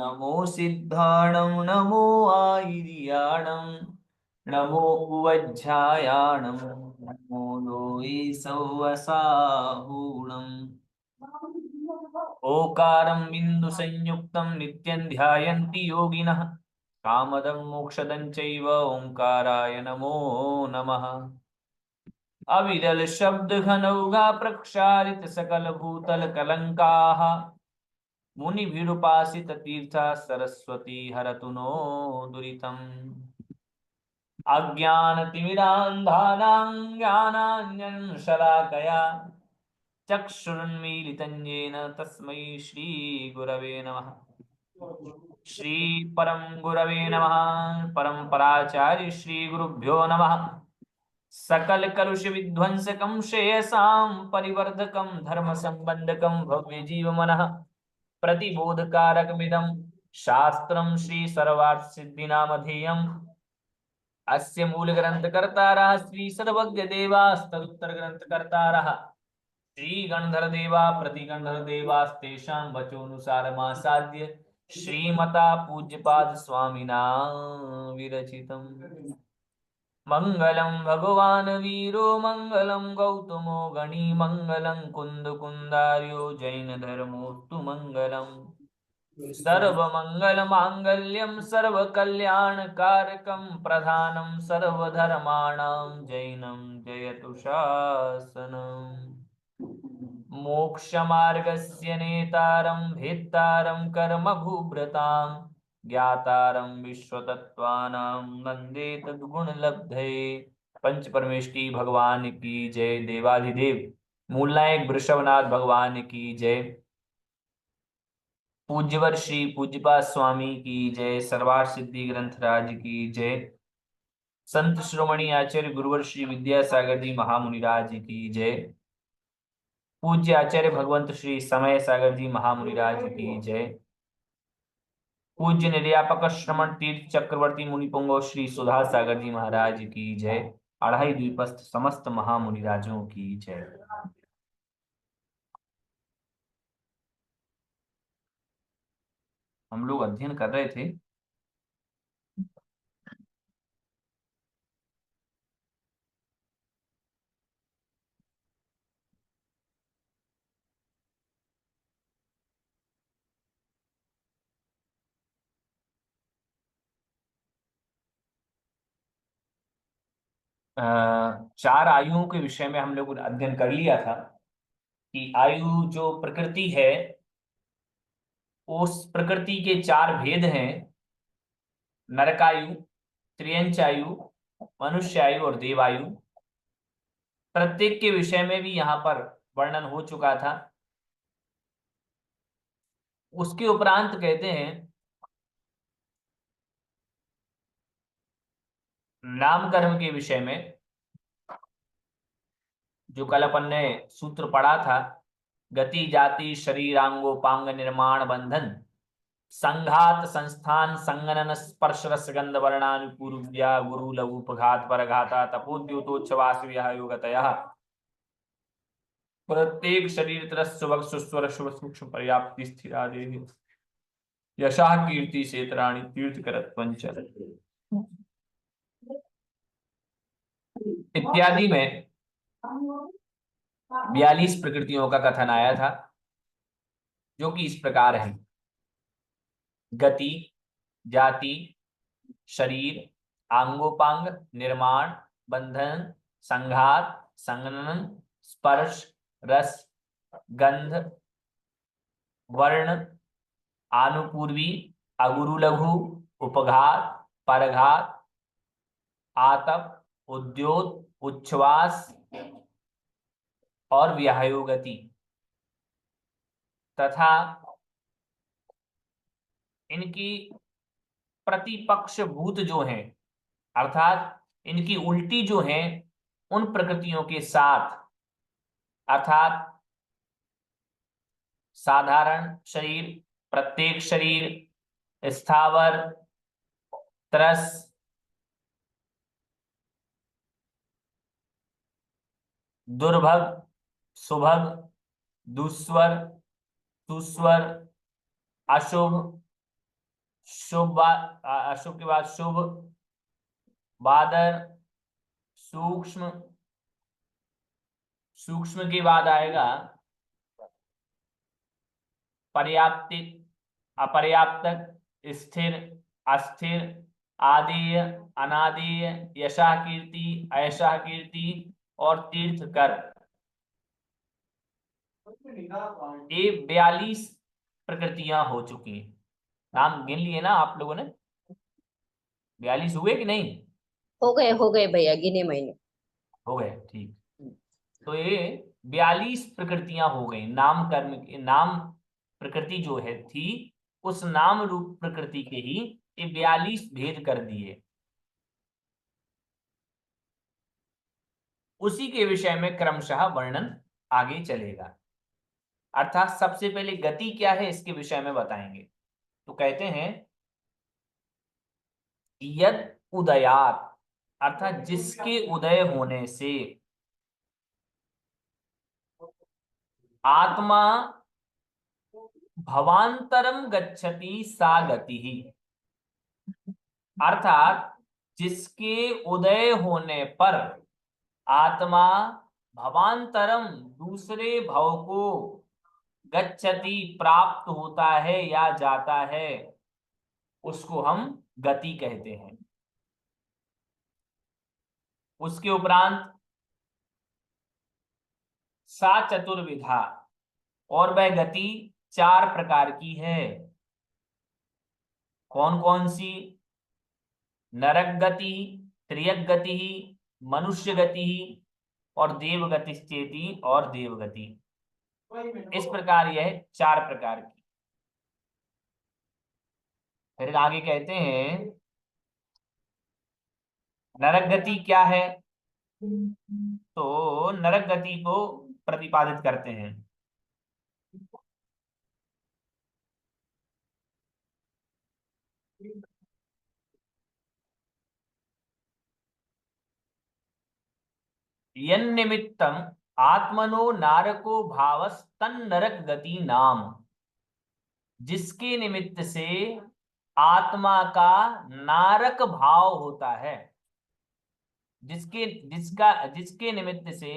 नमो सिद्धाणं नमो आयर्याणं नमो उवज्झायाणं नमो लोये सौवसाहूणम् ओकारं बिंदु संयुक्तं नित्यं ध्यायन्ति योगिनः कामदं मोक्षदं चैव ओंकाराय नमो नमः। अविरल शब्द घनौघा प्रक्षालित सकल भूतल कलंकाः मुनि विरूपासित तीर्थ सरस्वती हरतु नो दुरितम्। अज्ञानतिमिरान्धानां ज्ञानाञ्जनशलाकया चक्षुरुन्मीलितं येन तस्मै श्रीगुरवे नमः। श्री परम गुरवे नमः। परम्पराचार्य श्री गुरुभ्यो नमः। सकल कलुष विध्वंसकं श्रेयसां परिवर्धकं धर्म संबंधकं भव्य जीवमनः प्रतिबोधकारकमिदं शास्त्रं श्री सर्वार्थ सिद्धिनामधेयम्। अस्य मूल ग्रंथकर्तारः श्री सर्वज्ञ देवास्तदुत्तर ग्रंथकर्तारः श्री गणधर देवा प्रतिगणधर देवास्तेषां वचोनुसारमासाद्य श्रीमता पूज्यपाद स्वामिना विरचितम्। मंगलम भगवान वीरो मंगलम गौतमो गणी मंगलम कुंद कुंदार्यो जैन धर्मोस्तु मंगलम। सर्वमंगल मांगल्यम सर्वकल्याणकारकं प्रधानं सर्वधर्माणां जैनं जयतु शासनम्। मोक्षमार्गस्य नेतारं भेत्तारं कर्मभूभृतां ज्ञातारं विश्वतत्त्वानां वन्दे तद्गुणलब्धये। पंच परमेष्टि भगवान की जय। देवाधिदेव मूलनायक वृषभनाथ भगवान की जय। पूज्यवर श्री पूज्यपाद स्वामी की जय। सर्वार्थ सिद्धि ग्रंथराज की जय। संत श्रोमणी आचार्य गुरुवर श्री विद्यासागर जी महामुनिराज की जय। पूज्य आचार्य भगवंत श्री समय सागर जी महामुनिराज की जय। पूज्य निर्यापक श्रमण तीर्थ चक्रवर्ती मुनिपुंगो श्री सुधा सागर जी महाराज की जय। अढ़ाई द्वीपस्थ समस्त महामुनिराजों की जय। हम लोग अध्ययन कर रहे थे चार आयुओं के विषय में हम लोग अध्ययन कर लिया था कि आयु जो प्रकृति है उस प्रकृति के चार भेद हैं। नरकायु, त्रियंचायु, मनुष्यायु और देवायु। प्रत्येक के विषय में भी यहाँ पर वर्णन हो चुका था। उसके उपरांत कहते हैं नाम कर्म के विषय में जो कल अपन ने सूत्र पढ़ा था। गति जाति शरीरांगोपांग निर्माण बंधन संघात संस्थान संगनन स्पर्श रसगंध वर्णानुपूर्व्या गुरु लघुपघात परघाता तपोद्योतोच्छवास योगतया प्रत्येक शरीर तरस्वक सुस्वर शुभ सूक्ष्म पर्याप्ति स्थिरा देहि यशा कीर्ति सेतराणि तीर्थ करत पंचल इत्यादि में 42 प्रकृतियों का कथन आया था जो कि इस प्रकार है। गति, जाति, शरीर, आंगोपांग, निर्माण, बंधन, संघात, संगनन, स्पर्श, रस, गंध, वर्ण, आनुपूर्वी, अगुरु लघु, उपघात, परघात, आतप, उद्योत, उच्छ्वास, और व्यायोगति तथा इनकी प्रतिपक्ष भूत जो हैं, अर्थात इनकी उल्टी जो हैं उन प्रकृतियों के साथ, अर्थात साधारण शरीर, प्रत्येक शरीर, स्थावर, तरस, दुर्भग, सुभग, दुस्वर, सुस्वर, अशुभ, अशुभ के बाद शुभ, बादर, सूक्ष्म, सूक्ष्म के बाद आएगा पर्याप्तिक, अपर्याप्तक, स्थिर, अस्थिर, आदेय, अनादेय, यशा कीर्ति, ऐशा कीर्ति और तीर्थकर। ये 42 प्रकृतियां हो चुकी हैं। नाम गिन लिए ना आप लोगों ने? 42 हुए कि नहीं? हो गए भैया, गिने मैंने। हो गए, ठीक। तो ये 42 प्रकृतियां हो गई। नाम कर्म के नाम प्रकृति जो है थी, उस नाम रूप प्रकृति के ही ये 42 भेद कर दिए। उसी के विषय में क्रमशः वर्णन आगे चलेगा। अर्थात सबसे पहले गति क्या है इसके विषय में बताएंगे। तो कहते हैं यद उदयात, अर्थात जिसके उदय होने से आत्मा भवांतरम गच्छति सा गति ही, अर्थात जिसके उदय होने पर आत्मा भवांतरम दूसरे भव को गच्छति प्राप्त होता है या जाता है, उसको हम गति कहते हैं। उसके उपरांत सा चतुर्विधा, और वह गति 4 प्रकार की है। कौन कौन सी? नरक गति, त्रियक गति, मनुष्य गति और देवगति चेति और देवगति। इस प्रकार यह 4 प्रकार की। फिर आगे कहते हैं नरक गति क्या है? तो नरक गति को प्रतिपादित करते हैं। यन्निमित्तम आत्मनो नारको भावस तन नरक गति नाम, जिसके निमित्त से आत्मा का नारक भाव होता है, जिसके निमित्त से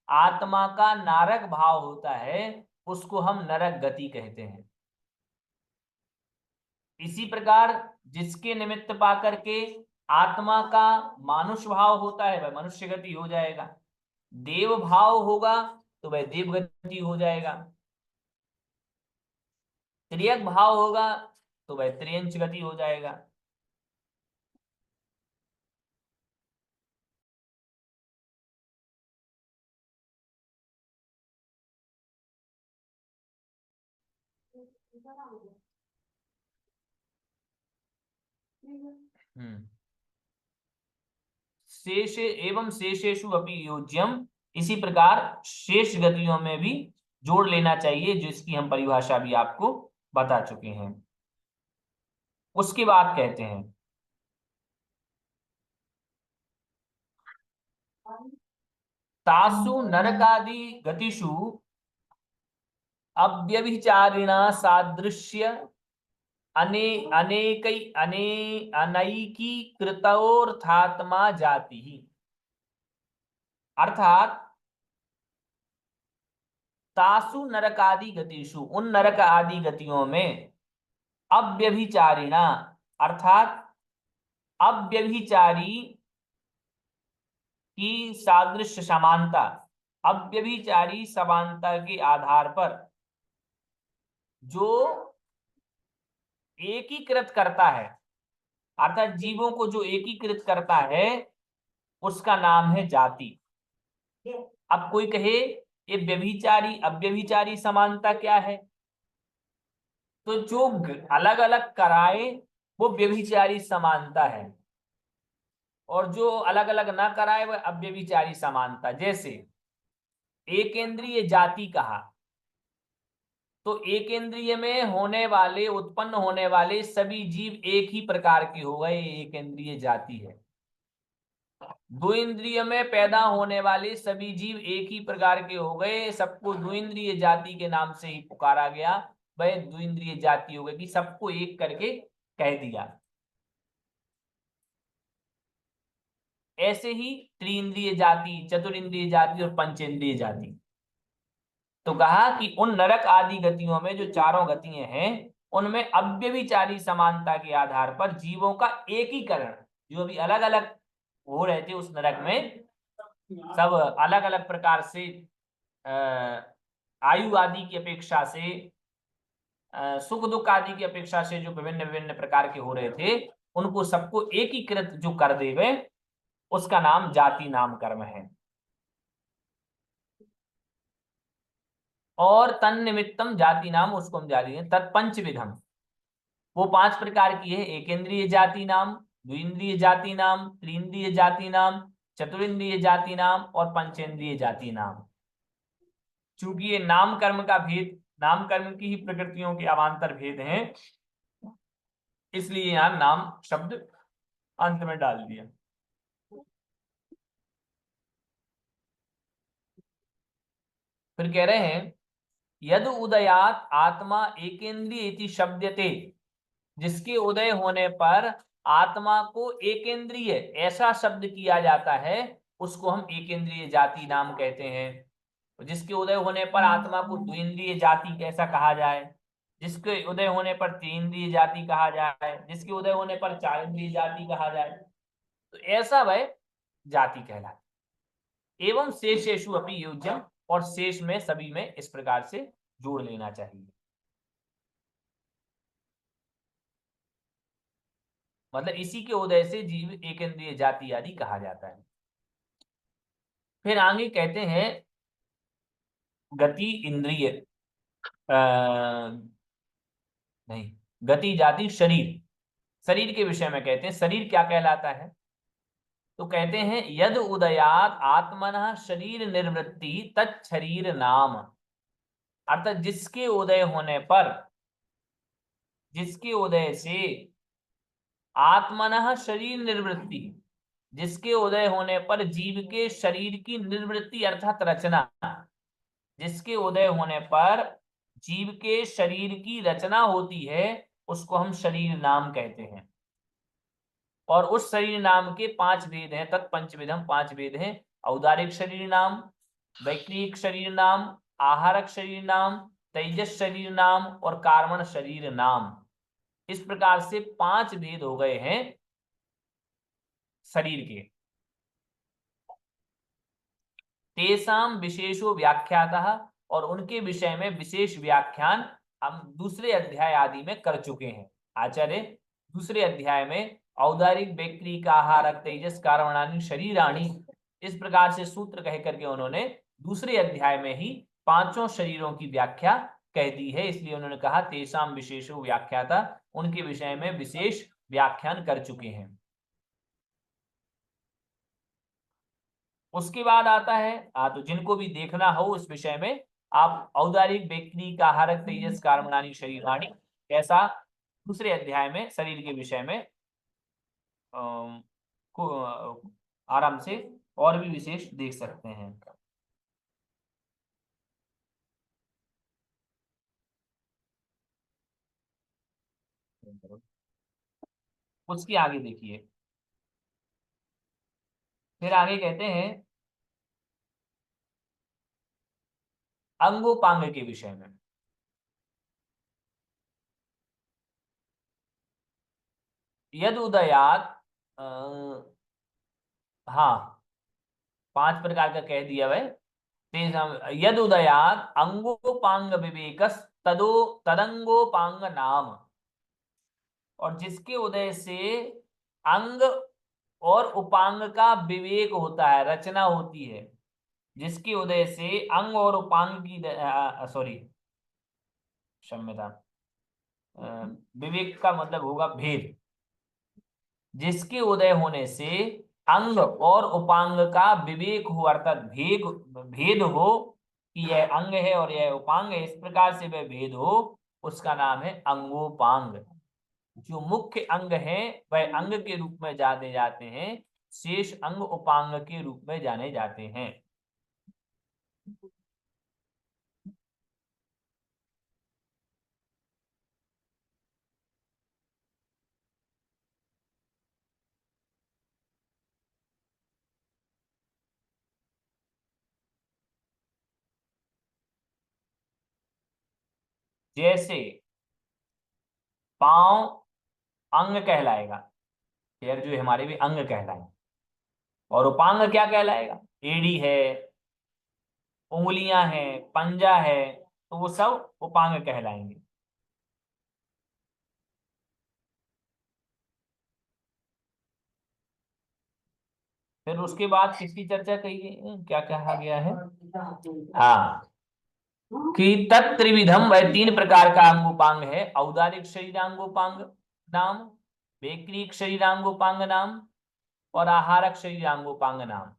आत्मा का नारक भाव होता है, उसको हम नरक गति कहते हैं। इसी प्रकार जिसके निमित्त पाकर के आत्मा का मानुष भाव होता है वह मनुष्य गति हो जाएगा, देव भाव होगा तो वह देव गति हो जाएगा, त्रियक भाव होगा तो वह त्रियंच गति हो जाएगा। शेष एवं शेषेषु अपि योज्यम, इसी प्रकार शेष गतियों में भी जोड़ लेना चाहिए, जिसकी हम परिभाषा भी आपको बता चुके हैं। उसके बाद कहते हैं तासु नरकादि गतिषु अव्यभिचारिणा सादृश्य अनैकीकृतोर्थात्मा जाति ही, अर्थात तासु नरकादि गतिषु, उन नरक आदि गतियों में अव्यभिचारिणा, अर्थात अव्यभिचारी की सादृश्य समानता, अव्यभिचारी समानता के आधार पर जो एकीकृत करता है, अर्थात जीवों को जो एकीकृत करता है, उसका नाम है जाति। अब कोई कहे ये व्यभिचारी अव्यभिचारी समानता क्या है? तो जो अलग अलग कराए वो व्यभिचारी समानता है, और जो अलग अलग ना कराए वह अव्यभिचारी समानता। जैसे एक इंद्रिय जाति कहा, तो एक इंद्रिय में होने वाले उत्पन्न होने वाले सभी जीव एक ही प्रकार के हो गए, एक इंद्रिय जाति है। दो इंद्रिय में पैदा होने वाले सभी जीव एक ही प्रकार के हो गए, सबको दो इंद्रिय जाति के नाम से ही पुकारा गया, वह दो इंद्रिय जाति हो गई कि सबको एक करके कह दिया। ऐसे ही त्रिइंद्रिय जाति, चतुरिंद्रिय जाति और पंचेंद्रिय जाति। तो कहा कि उन नरक आदि गतियों में जो चारों गतियां हैं उनमें अव्यभिचारी समानता के आधार पर जीवों का एकीकरण, जो भी अलग अलग हो रहे थे उस नरक में, सब अलग अलग प्रकार से आयु आदि की अपेक्षा से, सुख दुख आदि की अपेक्षा से जो विभिन्न विभिन्न प्रकार के हो रहे थे, उनको सबको एकीकृत जो कर देवे, उसका नाम जाति नाम कर्म है। और तन्निमित्तम जाति नाम, उसको हम जाति हैं तत्पंच विधम, वो पांच प्रकार की है। एक इंद्रिय जाति नाम, द्विइंद्रिय जाति नाम, त्रिइंद्रिय जाति नाम, चतुरिंद्रिय जाति नाम और पंचेंद्रिय जाति नाम। चूंकि ये नाम कर्म का भेद, नाम कर्म की ही प्रकृतियों के अवान्तर भेद हैं, इसलिए यहां नाम शब्द अंत में डाल दिया। फिर कह रहे हैं यद उदयात आत्मा एकेंद्रिय इति शब्दते, जिसके उदय होने पर आत्मा को एकेंद्रिय ऐसा शब्द किया जाता है, उसको हम एकेंद्रिय जाति नाम कहते हैं। जिसके उदय होने पर आत्मा को द्विइंद्रिय जाति कैसा कहा जाए, जिसके उदय होने पर तीन जाति कहा जाए, जिसके उदय होने पर चार इंद्रिय जाति कहा जाए, तो ऐसा वह जाति कहलाती। एवं शेषेषु अपनी योज्यम, और शेष में सभी में इस प्रकार से जोड़ लेना चाहिए। मतलब इसी के उदय से जीव एक इंद्रिय जाति आदि कहा जाता है। फिर आगे कहते हैं गति इंद्रिय, नहीं, गति जाति शरीर, शरीर के विषय में कहते हैं शरीर क्या कहलाता है। तो कहते हैं यद उदयात आत्मनः शरीर निर्वृत्ति तच्छरीर नाम, अर्थात जिसके उदय होने पर, जिसके उदय से आत्मनः शरीर निर्वृत्ति, जिसके उदय होने पर जीव के शरीर की निर्वृत्ति अर्थात रचना, जिसके उदय होने पर जीव के शरीर की रचना होती है, उसको हम शरीर नाम कहते हैं। और उस शरीर नाम के पांच भेद हैं, तत्पंचविधम, पांच भेद हैं। औदारिक शरीर नाम, वैक्रिक शरीर नाम, आहारक शरीर नाम, तेजस शरीर नाम और कार्मण शरीर नाम। इस प्रकार से पांच भेद हो गए हैं शरीर के। तेसाम विशेषो व्याख्यातः, और उनके विषय में विशेष व्याख्यान हम दूसरे अध्याय आदि में कर चुके हैं। आचार्य दूसरे अध्याय में औदारिक वैक्रिक आहारक तेजस कार्मणानि शरीराणि, इस प्रकार से सूत्र कह करके उन्होंने दूसरे अध्याय में ही पांचों शरीरों की व्याख्या कह दी है। इसलिए उन्होंने कहा तेसाम विशेषो व्याख्याता, उनके विषय में विशेष व्याख्यान कर चुके हैं। उसके बाद आता है तो जिनको भी देखना हो उस विषय में, आप औदारिक वैक्रिक आहारक तेजस कार्मणानि शरीराणि कैसा दूसरे अध्याय में शरीर के विषय में को आराम से और भी विशेष देख सकते हैं। उसके आगे देखिए, फिर आगे कहते हैं अंगोपांग के विषय में। यद उदयात, हाँ, पांच प्रकार का कह दिया वह। यद उदयात अंगोपांग विवेकस तदो तदंगोपांग नाम, और जिसके उदय से अंग और उपांग का विवेक होता है, रचना होती है, जिसके उदय से अंग और उपांग की सॉरी, क्षम्यता, अ, विवेक का मतलब होगा भेद। जिसके उदय होने से अंग और उपांग का विवेक हो, अर्थात भेद, भेद हो कि यह अंग है और यह उपांग है, इस प्रकार से वह भेद हो, उसका नाम है अंगोपांग। जो मुख्य अंग है वह अंग के रूप में जाने जाते हैं, शेष अंग उपांग के रूप में जाने जाते हैं। जैसे पांव अंग कहलाएगा, पैर जो है हमारे भी अंग कहलाएंगे, और उपांग क्या कहलाएगा, एड़ी है, उंगलियां हैं, पंजा है, तो वो सब उपांग कहलाएंगे। फिर उसके बाद किसकी चर्चा कही गई, क्या कहा गया है, हाँ, कि तत्त्रिविधम, वह तीन प्रकार का अंगोपांग है। औदारिक शरीरांगोपांग नाम, वैक्रिक शरीरांगोपांग नाम, और आहारक शरीरांगोपांग नाम।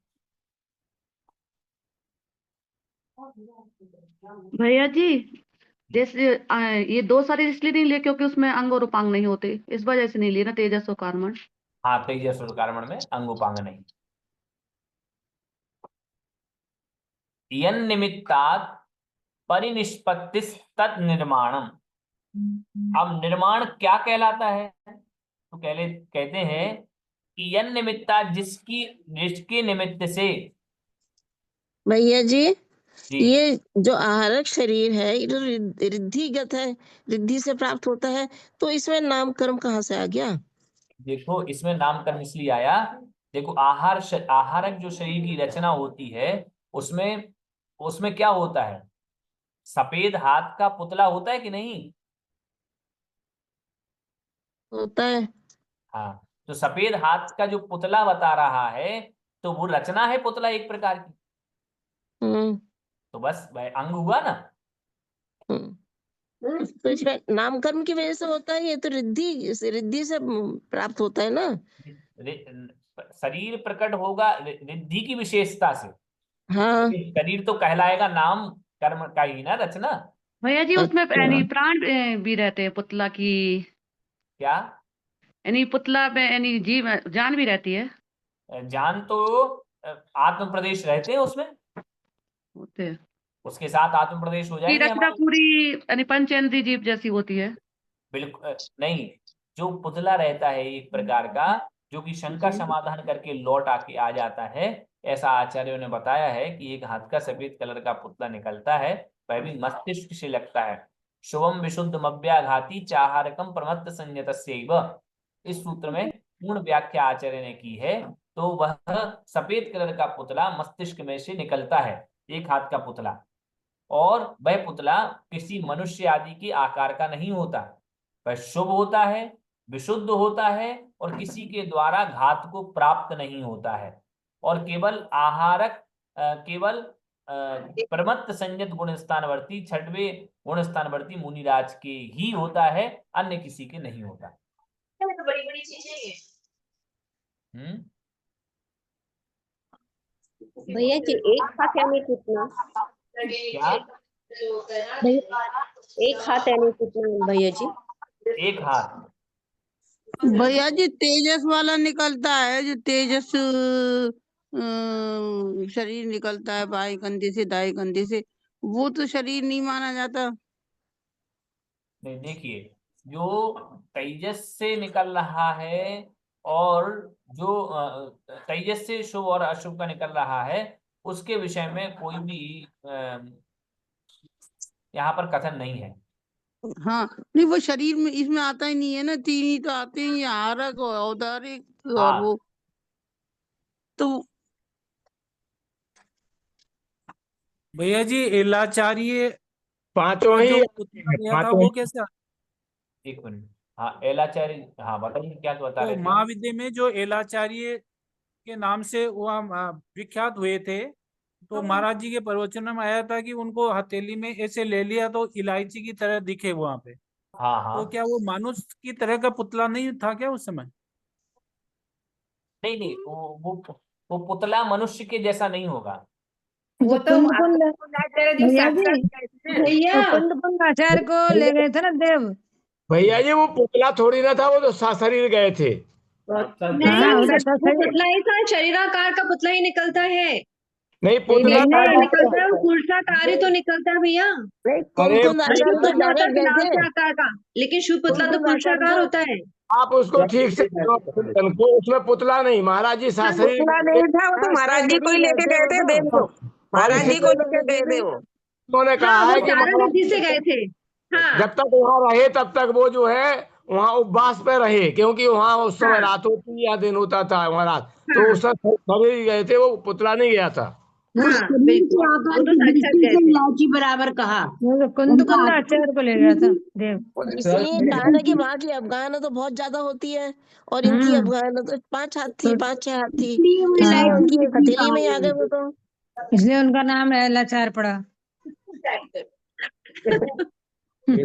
भैया जी, जैसे ये दो सारी इसलिए नहीं लिए क्योंकि उसमें अंग और उपांग नहीं होते, इस वजह से नहीं लिए ना, तेजस और कार्मण। हाँ, तेजस और कर्मण में अंगोपांग नहीं। यन निमित्तात् परिनिष्पत्तिस् तत् निर्माणम। अब निर्माण क्या कहलाता है, तो कहते हैं कि यन निमित्ता, जिसकी, जिसके निमित्त से। भैया जी, जी, ये जो आहारक शरीर है ये तो रिद्धिगत है, रिद्धि से प्राप्त होता है, तो इसमें नाम कर्म कहाँ से आ गया? देखो इसमें नामकरण इसलिए आया, देखो आहारक जो शरीर की रचना होती है, उसमें उसमें क्या होता है, सफेद हाथ का पुतला होता है कि नहीं। होता है। हाँ, तो सफेद हाथ का जो पुतला बता रहा है, तो वो रचना है पुतला एक प्रकार की, हम्म। तो बस वह अंग हुआ ना। तो इसमें नाम कर्म की वजह से होता है, ये तो रिद्धि से प्राप्त होता है ना। शरीर प्रकट होगा रिद्धि की विशेषता से, हाँ। शरीर तो कहलाएगा नाम कर्म का ही ना रचना। भैया जी, उसमें अच्छा। यानी प्राण भी रहते हैं पुतला की, क्या, यानी पुतला में यानी जीव जान भी रहती है। जान तो आत्म प्रदेश रहते हैं उसमें, होते हैं उसके साथ आत्म प्रदेश हो की जाएंगे रचना हमारे। पूरी यानी पंचेंद्रिय जीव जैसी होती है। बिल्कुल नहीं, जो पुतला रहता है एक प्रकार का, जो कि शंका समाधान करके लौट आके आ जाता है, ऐसा आचार्यों ने बताया है कि एक हाथ का सफेद कलर का पुतला निकलता है, वह भी मस्तिष्क से लगता है। शुभम विशुद्ध मव्याघाती चाहारकम प्रमत्त संयतस्यैव, इस सूत्र में पूर्ण व्याख्या आचार्य ने की है। तो वह सफेद कलर का पुतला मस्तिष्क में से निकलता है, एक हाथ का पुतला, और वह पुतला किसी मनुष्य आदि के आकार का नहीं होता, वह शुभ होता है, विशुद्ध होता है, और किसी के द्वारा घात को प्राप्त नहीं होता है, और केवल आहारक, केवल प्रमत्त संयत गुण स्थानवर्ती, छठवें गुण स्थानवर्ती मुनिराज के ही होता है, अन्य किसी के नहीं होता। तो बड़ी बड़ी चीजें ये। हम्म, भैया जी, एक हाथ यानी कितना? क्या, भैया, एक हाथ यानी कितना भैया जी? एक हाथ, भैया जी, तेजस वाला निकलता है, जो तेजस शरीर निकलता है बाएं कंधे से दाएं कंधे से, वो तो शरीर नहीं माना जाता। नहीं देखिए, जो तेजस से निकल रहा है, और जो तेजस से शुभ और अशुभ का निकल रहा है, उसके विषय में कोई भी यहाँ पर कथन नहीं है। हाँ, नहीं वो शरीर में इसमें आता ही नहीं है ना, तीन ही तो आते हैं, ये आहारक और औदारिक और हाँ, वो तो। भैया जी, एलाचार्य पांचों का ही जो आते पुतला हैं, गया था पांचों ही। वो कैसे? एक मिनट, हाँ एलाचार्य, हाँ बताइए क्या बता तो रहे थे आप। महाविद्या में जो एलाचार्य के नाम से वो हम विख्यात हुए थे, तो महाराज जी के प्रवचन में आया था कि उनको हथेली में ऐसे ले लिया तो इलायची की तरह दिखे वहां पे। हाँ तो हाँ, क्या वो मानुष की तरह का पुतला नहीं था क्या उस समय? नहीं नहीं, वो पुतला मनुष्य के जैसा नहीं होगा। वो तो कुंद आचार्य जो भैया जी, साक्षात गए थे ना। भैया कुंद आचार्य को ले गए थे ना देव। भैया जी वो पुतला थोड़ी ना था, वो तो सशरीर गए थे। हाँ वो तो वो सही। पुतला ही था, शरीराकार का पुतला ही निकलता है। नहीं पुतला नहीं था नहीं तो। निकलता है, वो पुरुषाकार ही तो निकलता है भैया। नहीं, अरे कुंद शिव आचार्य तो पुतला होता है डायरेक्ट गए बिलाव थे। के आकार का, लेकिन शिव पुतला तो कुंद आचार्य पुरुषाकार तो होता है। आप उसको ठीक से को उसमें पुतला नहीं, महाराज जी सशरीर पुतला नहीं था, वो तो महाराज जी को ही लेके गए थे देव को। और महाराज जी को इसीलिए लेके गए थे वो। उन्होंने हाँ कहा वो है कि चारण महाराज रिद्धि से गए थे। हाँ जब तक वहां रहे तब तक वो जो है वहां उपवास पे रहे, क्योंकि वहां उस समय हाँ रात होती या दिन होता था वहां रात, तो हाँ उस समय शरीर गए थे, वो पुतला नहीं गया था। हाँ बिल्कुल, वो तो साक्षात गए थे। इलायची बराबर कहा। वो तो कुंद आचार्य को ले गया था देव। और इसलिए कहा ना कि वहां की अफगान तो बहुत ज्यादा होती है और इनकी हम्म। अफगान तो 5 हाथ थी, 5-6 हाथ थी, इसलिए वो इसलिए हाँ इलायची उनकी रिद्धि हथेली कहा में ही आ गए वो तो। इसलिए उनका नाम लाचार पड़ा।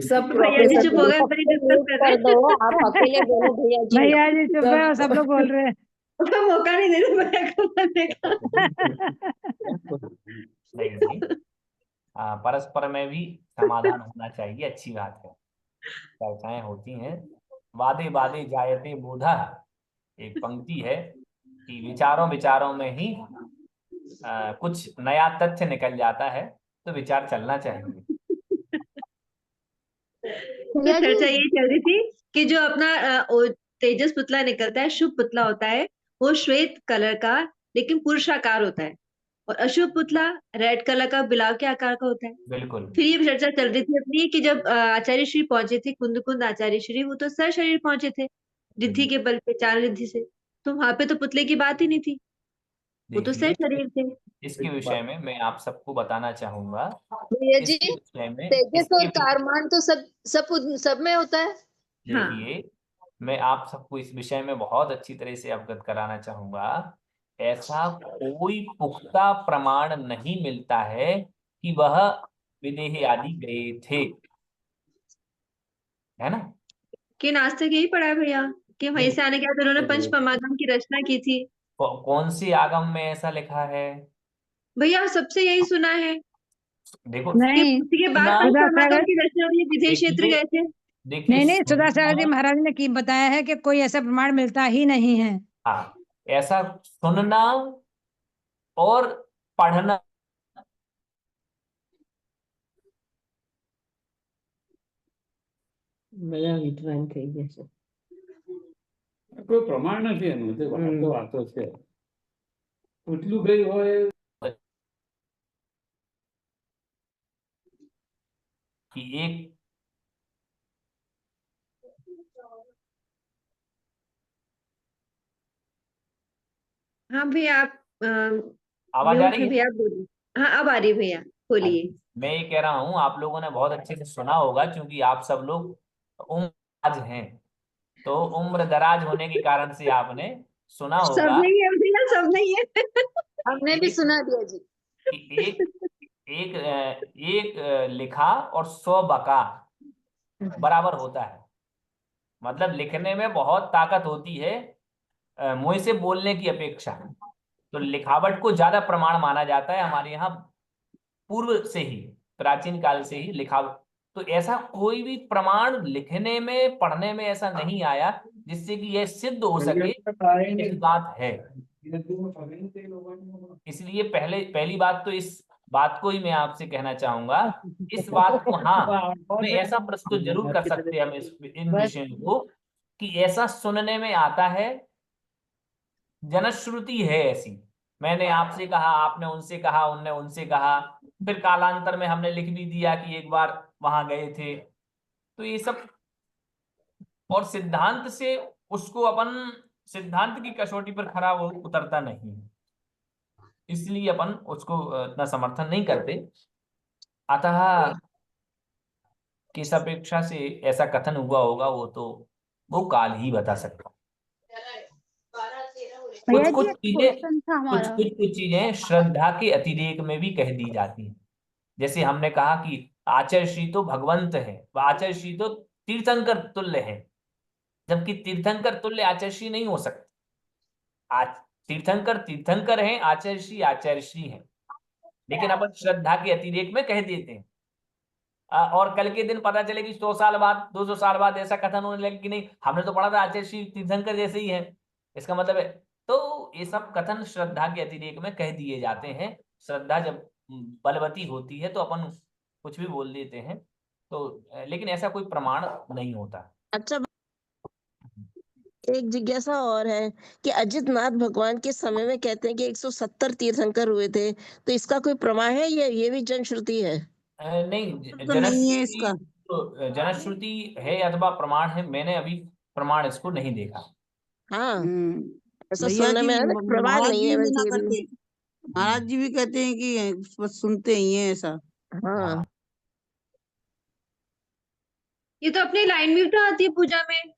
सब भैया जी चुप हो गए, बड़ी डिस्कस कर रहे कर दो, आप अकेले बोलो भैया जी। भैया जी चुप है और सब लोग बोल रहे हैं। उसको मौका नहीं दे रहे भैया को बोलने का। नहीं नहीं, परस्पर में भी समाधान होना चाहिए, अच्छी बात है। चर्चाएं होती हैं। वादे वादे जायते बोधा, एक पंक्ति है कि विचारों विचारों में ही कुछ नया तथ्य निकल जाता है, तो विचार चलना चाहिए। तो चर्चा यही चल रही थी कि जो अपना तेजस पुतला निकलता है, शुभ पुतला होता है, वो श्वेत कलर का लेकिन पुरुषाकार होता है, और अशुभ पुतला रेड कलर का बिलाव के आकार का होता है। बिल्कुल। फिर ये चर्चा चल रही थी अपनी कि जब आचार्य श्री पहुंचे थे, कुंद आचार्य श्री, वो तो सशरीर पहुंचे थे रिद्धि के बल पे, चार रिद्धि से, तो वहां पे तो पुतले की बात ही नहीं थी, वो तो देखिए, सशरीर थे। इसके विषय में मैं आप सबको बताना चाहूंगा। भैया जी, इसके विषय में तेजस और कारमान तो सब में होता है। हाँ देखिए, मैं आप सबको इस विषय में बहुत अच्छी तरह से अवगत कराना चाहूंगा। ऐसा कोई पुख्ता प्रमाण नहीं मिलता है कि वह विदेह आदि गए थे, है ना। कि नास्तिक यही पढ़ा है भैया कि वहीं से आने के बाद उन्होंने पंच परमागम की रचना की थी। कौन सी आगम में ऐसा लिखा है? भैया सबसे यही सुना है देखो, कि नहीं, उसके बाद सुना, पंच सुधा परमागम सागर, की रचना हुई, विदेह क्षेत्र देखिए गए थे। देखिए, नहीं सुधा सागर जी सुनना, महाराज ने की बताया है कि कोई ऐसा प्रमाण मिलता ही नहीं है। हाँ, ऐसा सुनना और पढ़ना, કોઈ પ્રમાણ નથી એનું, તે વાતો છે. એટલું કઈ હોય कि एक हाँ भैया आप आवाज आ म्यूट रही में है? भैया आप बोलिए। हाँ अब आ रही है भैया, हाँ, बोलिए। मैं ये कह रहा हूँ, आप लोगों ने बहुत अच्छे से सुना होगा, क्योंकि आप सब लोग उम्र दराज हैं, तो उम्र दराज होने के कारण से आपने सुना सब होगा नहीं है भैया, सब नहीं है। हमने भी सुना दिया जी। कि एक लिखा और 100 बका बराबर होता है। मतलब लिखने में बहुत ताकत होती है मुंह से बोलने की अपेक्षा, तो लिखावट को ज्यादा प्रमाण माना जाता है हमारे यहाँ पूर्व से ही, प्राचीन काल से ही लिखावट। तो ऐसा कोई भी प्रमाण लिखने में पढ़ने में ऐसा नहीं आया जिससे कि यह सिद्ध हो सके इस बात है। इसलिए पहली बात तो इस बात को ही मैं आपसे कहना चाहूंगा, इस बात को, हाँ, मैं ऐसा प्रस्तुत जरूर कर सकते हैं हम इन विषयों को, कि ऐसा सुनने में आता है, जनश्रुति है ऐसी। मैंने आपसे कहा, आपने उनसे कहा, उनने उनसे कहा, फिर कालांतर में हमने लिख भी दिया कि एक बार वहां गए थे। तो ये सब, और सिद्धांत से उसको अपन सिद्धांत की कसौटी पर खरा वो उतरता नहीं है, इसलिए अपन उसको इतना समर्थन नहीं करते। अतः किस अपेक्षा से ऐसा कथन हुआ होगा वो तो वो काल ही बता सकता। कुछ भैया कुछ जी, एक चीजें क्वेश्चन था हमारा। कुछ चीजें श्रद्धा के अतिरेक में भी कह दी जाती हैं। जैसे हमने कहा कि आचार्यश्री तो भगवंत है, वह आचार्यश्री तो तीर्थंकर तुल्य है, जबकि तीर्थंकर तुल्य आचार्यश्री नहीं हो सकते। आज तीर्थंकर तीर्थंकर हैं, आचार्यश्री आचार्यश्री हैं, लेकिन अपन श्रद्धा के अतिरेक में कह देते हैं। और कल के दिन पता चले कि 100 साल बाद 200 साल बाद ऐसा कथन होने लगे कि नहीं, हमने तो पढ़ा था आचार्यश्री तीर्थंकर जैसे ही है, इसका मतलब है। तो ये सब कथन श्रद्धा के अतिरेक में कह दिए जाते हैं। श्रद्धा जब बलवती होती है तो अपन कुछ भी बोल देते हैं, तो लेकिन ऐसा कोई प्रमाण नहीं होता। अच्छा, एक जिज्ञासा और है कि अजितनाथ भगवान के समय में कहते हैं कि 170 तीर्थंकर हुए थे, तो इसका कोई प्रमाण है? ये भी जनश्रुति है? नहीं, तो नहीं है इसका। जनश्रुति है अथवा प्रमाण है, मैंने अभी प्रमाण इसको नहीं देखा। हाँ, ऐसा भैया सुनने जी में आया ना, प्रमाण महाराज नहीं जी है भी वैसे मना ये भी। करते हैं, महाराज जी भी कहते हैं कि बस सुनते ही हैं ऐसा। हाँ, ये तो अपनी लाइन में तो आती है पूजा में,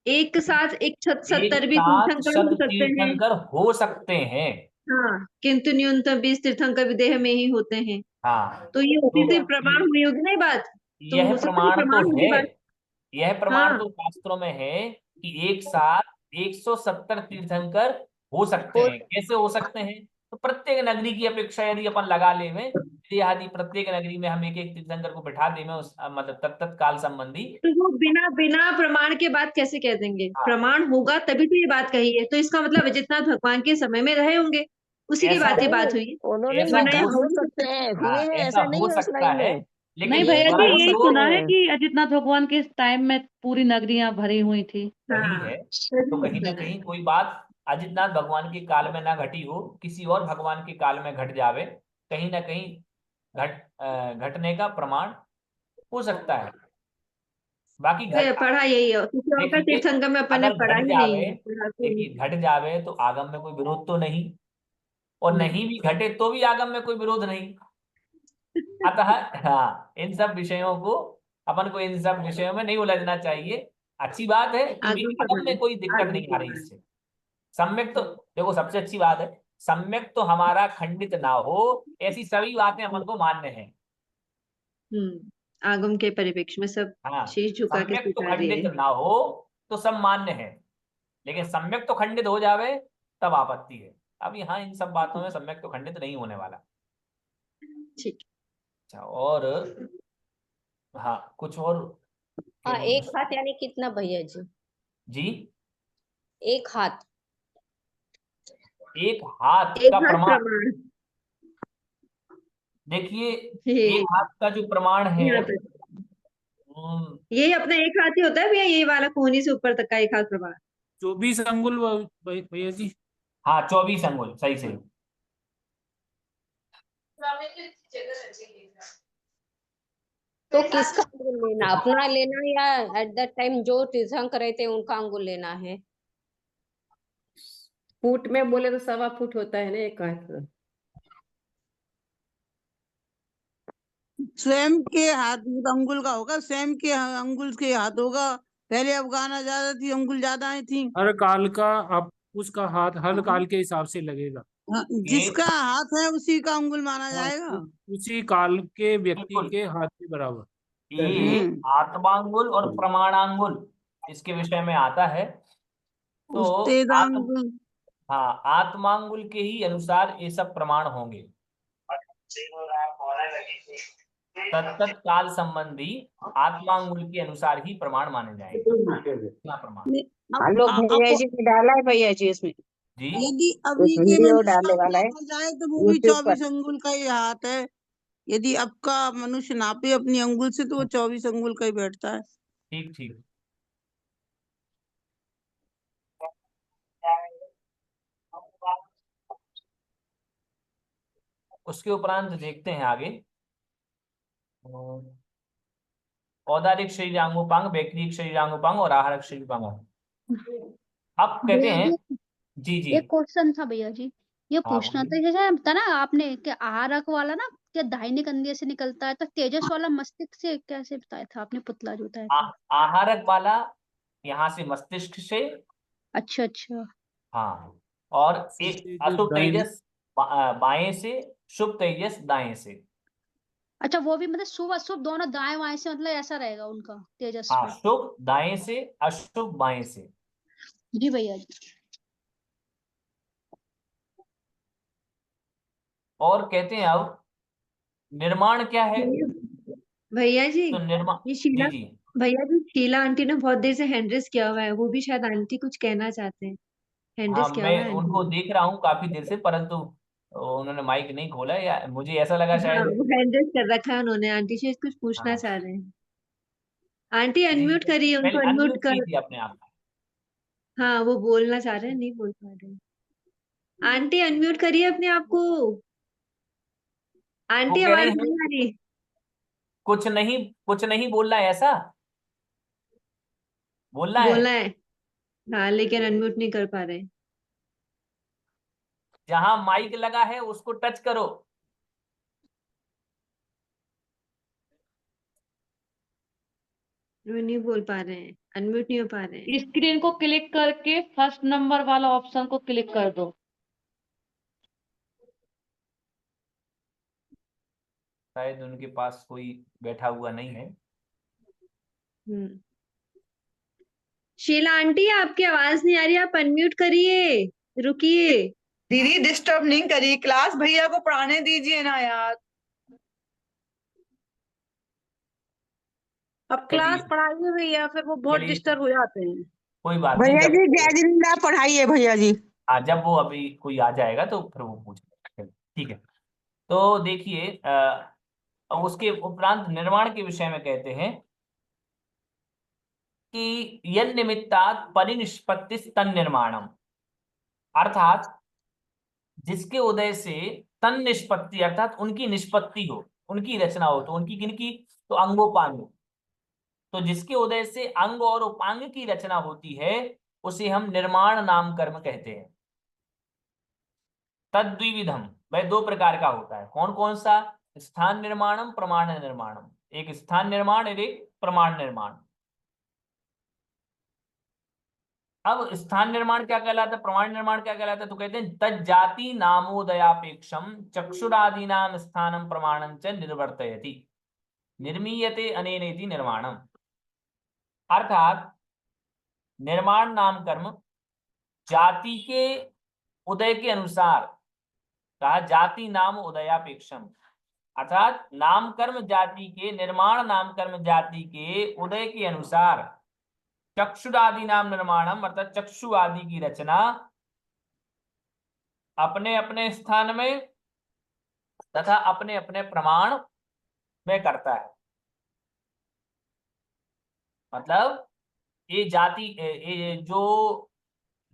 एक साथ एक छत एक 70 भी साथ तीर्थंकर शत हो सकते हैं। तीर्थंकर हो सकते हैं। हाँ, किंतु न्यूनतम 20 तीर्थंकर विदेह में ही होते हैं। हाँ, तो ये उसी से तो प्रमाण हुई होगी ना ये बात, तो यह हो सकता है प्रमाण तो प्रमाण होगी है, बात। यह प्रमाण हाँ, तो शास्त्रों में है कि एक साथ 170 तीर्थंकर हो सकते हैं। कैसे हो सकते हैं? तो प्रत्येक नगरी की अपेक्षा यदि अपन लगा ले में, यदि प्रत्येक नगरी में हम एक एक तीर्थंकर को बैठा दे में उस मतलब तत्काल संबंधी। तो वो बिना बिना प्रमाण के बात कैसे कह देंगे? हाँ, प्रमाण होगा तभी तो ये बात कही है, तो इसका मतलब अजितनाथ भगवान के समय में रहे होंगे, उसी की ऐसा बात ये नहीं, बात हुई है। उन्होंने ऐसा वरना लिखा ये हो हो हो नहीं सकते सकता। हैं, हाँ, हुए हैं, ऐसा ऐसा नहीं हो है उस सकता लाइन है, में। लेकिन नहीं एक भैया जी, बात यही तो सुना है कि अजितनाथ भगवान के टाइम में पूरी नगरियां भरी हुई थी। सही हाँ, है। तभी तो कहीं ना होता है। कहीं कोई बात अजितनाथ भगवान के काल में ना घटी हो, किसी और भगवान के काल में घट जावे, कहीं ना कहीं घटने का प्रमाण हो सकता है। बाकी तो ये घट पढ़ा यही है, किसी और का देखिए, तीर्थंकर में अपन ने अगर पढ़ा घट ही जावे, नहीं है, पढ़ा तो नहीं। देखिए घट जावे तो आगम में कोई विरोध तो नहीं, और नहीं भी घटे तो भी आगम में कोई विरोध नहीं। अतः हाँ, इन सब विषयों को अपन को इन सब विषयों में नहीं उलझना चाहिए। अच्छी बात है कि आगम आगम में प्रमाण, कोई दिक्कत आगम नहीं आ रही प्रमाण। इससे। सम्यक तो देखो सबसे अच्छी बात है, सम्यक तो हमारा खंडित ना हो, ऐसी सभी बातें अपन को मान्य है। आगम के परिप्रेक्ष्य में सब हाँ, शीश झुका के सम्यक तो स्वीकार्य खंडित है। ना हो तो सब मान्य है, लेकिन सम्यक तो खंडित हो जावे तब आपत्ति है। अब यहाँ इन सब बातों में सम्यक तो खंडित नहीं होने वाला। ठीक। अच्छा, और हाँ कुछ और हाँ, केवल एक हाथ यानी कितना भैया जी? जी, एक हाथ। एक हाथ एक का हाथ प्रमाण प्रमाण। देखिए, ये एक हाथ का जो प्रमाण है, यहाँ पे यही अपना एक हाथ ही होता है भैया, ये वाला कोहनी से ऊपर तक का एक हाथ प्रमाण। 24 अंगुल भैया जी। हाँ 24 अंगुल, सही सही। तो किसका अंगुल लेना, अपना लेना या एट दैट टाइम जो तीर्थंकर रहते हैं उनका अंगुल लेना है? फुट में बोले तो 1.25 होता है ना एक हाथ। स्वयं के हाथ अंगुल का होगा, स्वयं के अंगुल के हाथ होगा। पहले अफगाना ज्यादा थी, अंगुल ज्यादा आई थी। हर काल का आप उसका हाथ हर काल के हिसाब से लगेगा। हाँ, ये जिसका हाथ है उसी का अंगुल माना हाँ, जाएगा। उसी काल के व्यक्ति बिल्कुल, के हाथ के बराबर। ये आत्मांगुल और प्रमाणांगुल इसके विषय में आता है। तो आत्म उस्तेदांगुल। हाँ, आत्मांगुल के ही अनुसार ये सब प्रमाण होंगे। तत्त काल संबंधी आत्मांगुल के अनुसार ही प्रमाण माने जाएंगे। क्या प्रमाण? हेलो भैया जी, डाला है भैया जी इसमें। जी, यदि अभी के मनुष्य का नापा जाए तो वो भी 24 अंगुल का ही हाथ है। यदि अब का मनुष्य नापे अपनी अंगुल से तो वो 24 अंगुल का ही बैठता है। ठीक ठीक। उसके उपरांत देखते हैं आगे। औदारिक शरीरांगोपांग, वैक्रिक शरीरांगोपांग और आहारक शरीरांग। अब कहते भैया हैं, जी, जी जी, एक क्वेश्चन था भैया जी, ये हाँ पूछना बोलिए। था, जैसे बता ना आपने कि आहारक वाला ना क्या दाहिने कंधे से निकलता है, तो तेजस वाला मस्तिष्क से कैसे बताया था आपने, पुतला जो बताया था? आहारक वाला यहाँ से मस्तिष्क से, अच्छा अच्छा। हाँ, और शुभ एक तेजस अशुभ दाहिने। तेजस बाएं से, शुभ तेजस दाएं से। अच्छा, वो भी मतलब शुभ अशुभ दोनों दाएं बाएं से, मतलब ऐसा रहेगा उनका तेजस हाँ, में। शुभ दाएं से, अशुभ बाएं से। जी भैया जी। और कहते हैं अब निर्माण क्या है? भैया जी, तो निर्माण, ये जी शीला, जी, भैया जी शीला आंटी ने बहुत देर से हैंड रेस किया हुआ है, वो भी शायद आंटी कुछ कहना चाहते हैं। हैंड हाँ रेस किया हुआ मैं है आंटी उनको ने। देख रहा हूँ काफी देर से, परंतु उन्होंने माइक नहीं खोला, या मुझे ऐसा लगा हाँ, शायद। वो हैंड रेस कर रखा है उन्होंने, आंटी से कुछ पूछना हाँ चाह रहे हैं। आंटी जी जी, अनम्यूट करिए, पहले उनको अनम्यूट अनम्यूट कर। कीजिए अपने आप को। हाँ, वो बोलना चाह रहे हैं, नहीं बोल पा रहे हैं। आंटी अनम्यूट करिए अपने आप को। वो आंटी कह रही आवाज है नहीं आ रही। कुछ नहीं बोलना है, ऐसा बोलना है। बोलना है, हाँ, लेकिन अनम्यूट नहीं कर पा रहे। जहां माइक लगा है उसको टच करो। वो नहीं बोल पा रहे हैं, अनम्यूट नहीं हो पा रहे हैं। स्क्रीन को क्लिक करके फर्स्ट नंबर वाला ऑप्शन को क्लिक कर दो। शायद उनके पास कोई बैठा हुआ नहीं है। हम्म। शीला आंटी, आपकी आवाज नहीं आ रही, आप अनम्यूट करिए, रुकिए। दीदी डिस्टर्ब नहीं करिए, क्लास भैया को पढ़ाने दीजिए ना यार। अब क्लास चलिए पढ़ाइए भैया, फिर वो बहुत चलिए, डिस्टर्ब हो जाते हैं। कोई बात नहीं, भैया जब जी जय जिंदा पढ़ाइए भैया जी। हाँ जब वो अभी कोई आ जाएगा तो फिर वो पूछेगा। चलिए, ठीक है। तो देखिए अब उसके उपरांत निर्माण के विषय में कहते हैं कि यन निमित्तात् परिनिष्पत्ति तन निर्माणम, अर्थात जिसके उदय से तन निष्पत्ति अर्थात उनकी निष्पत्ति हो, उनकी रचना हो। तो उनकी किनकी? तो अंगोपांग। तो जिसके उदय से अंग और उपांग की रचना होती है उसे हम निर्माण नाम कर्म कहते हैं। तद द्विविधम, वह दो प्रकार का होता है। कौन कौन सा? स्थान निर्माणम, प्रमाण निर्माणम। एक स्थान निर्माण और एक प्रमाण निर्माण। अब स्थान निर्माण क्या कहलाता है, प्रमाण निर्माण क्या कहलाता है? तो कहते हैं तज्जाति नामोदयापेक्षम चक्षुरादि नाम स्थानम प्रमाणं च निर्वर्तयति निर्मीयते अनेनेति निर्माणम। अर्थात निर्माण नाम कर्म जाति के उदय के अनुसार कहा, जाति नाम उदयापेक्षम, अर्थात नाम कर्म जाति के, निर्माण नाम कर्म जाति के उदय के अनुसार चक्षुरादि नाम निर्माणम, अर्थात चक्षु आदि की रचना अपने अपने स्थान में तथा अपने अपने प्रमाण में करता है। मतलब ये जाति, ये जो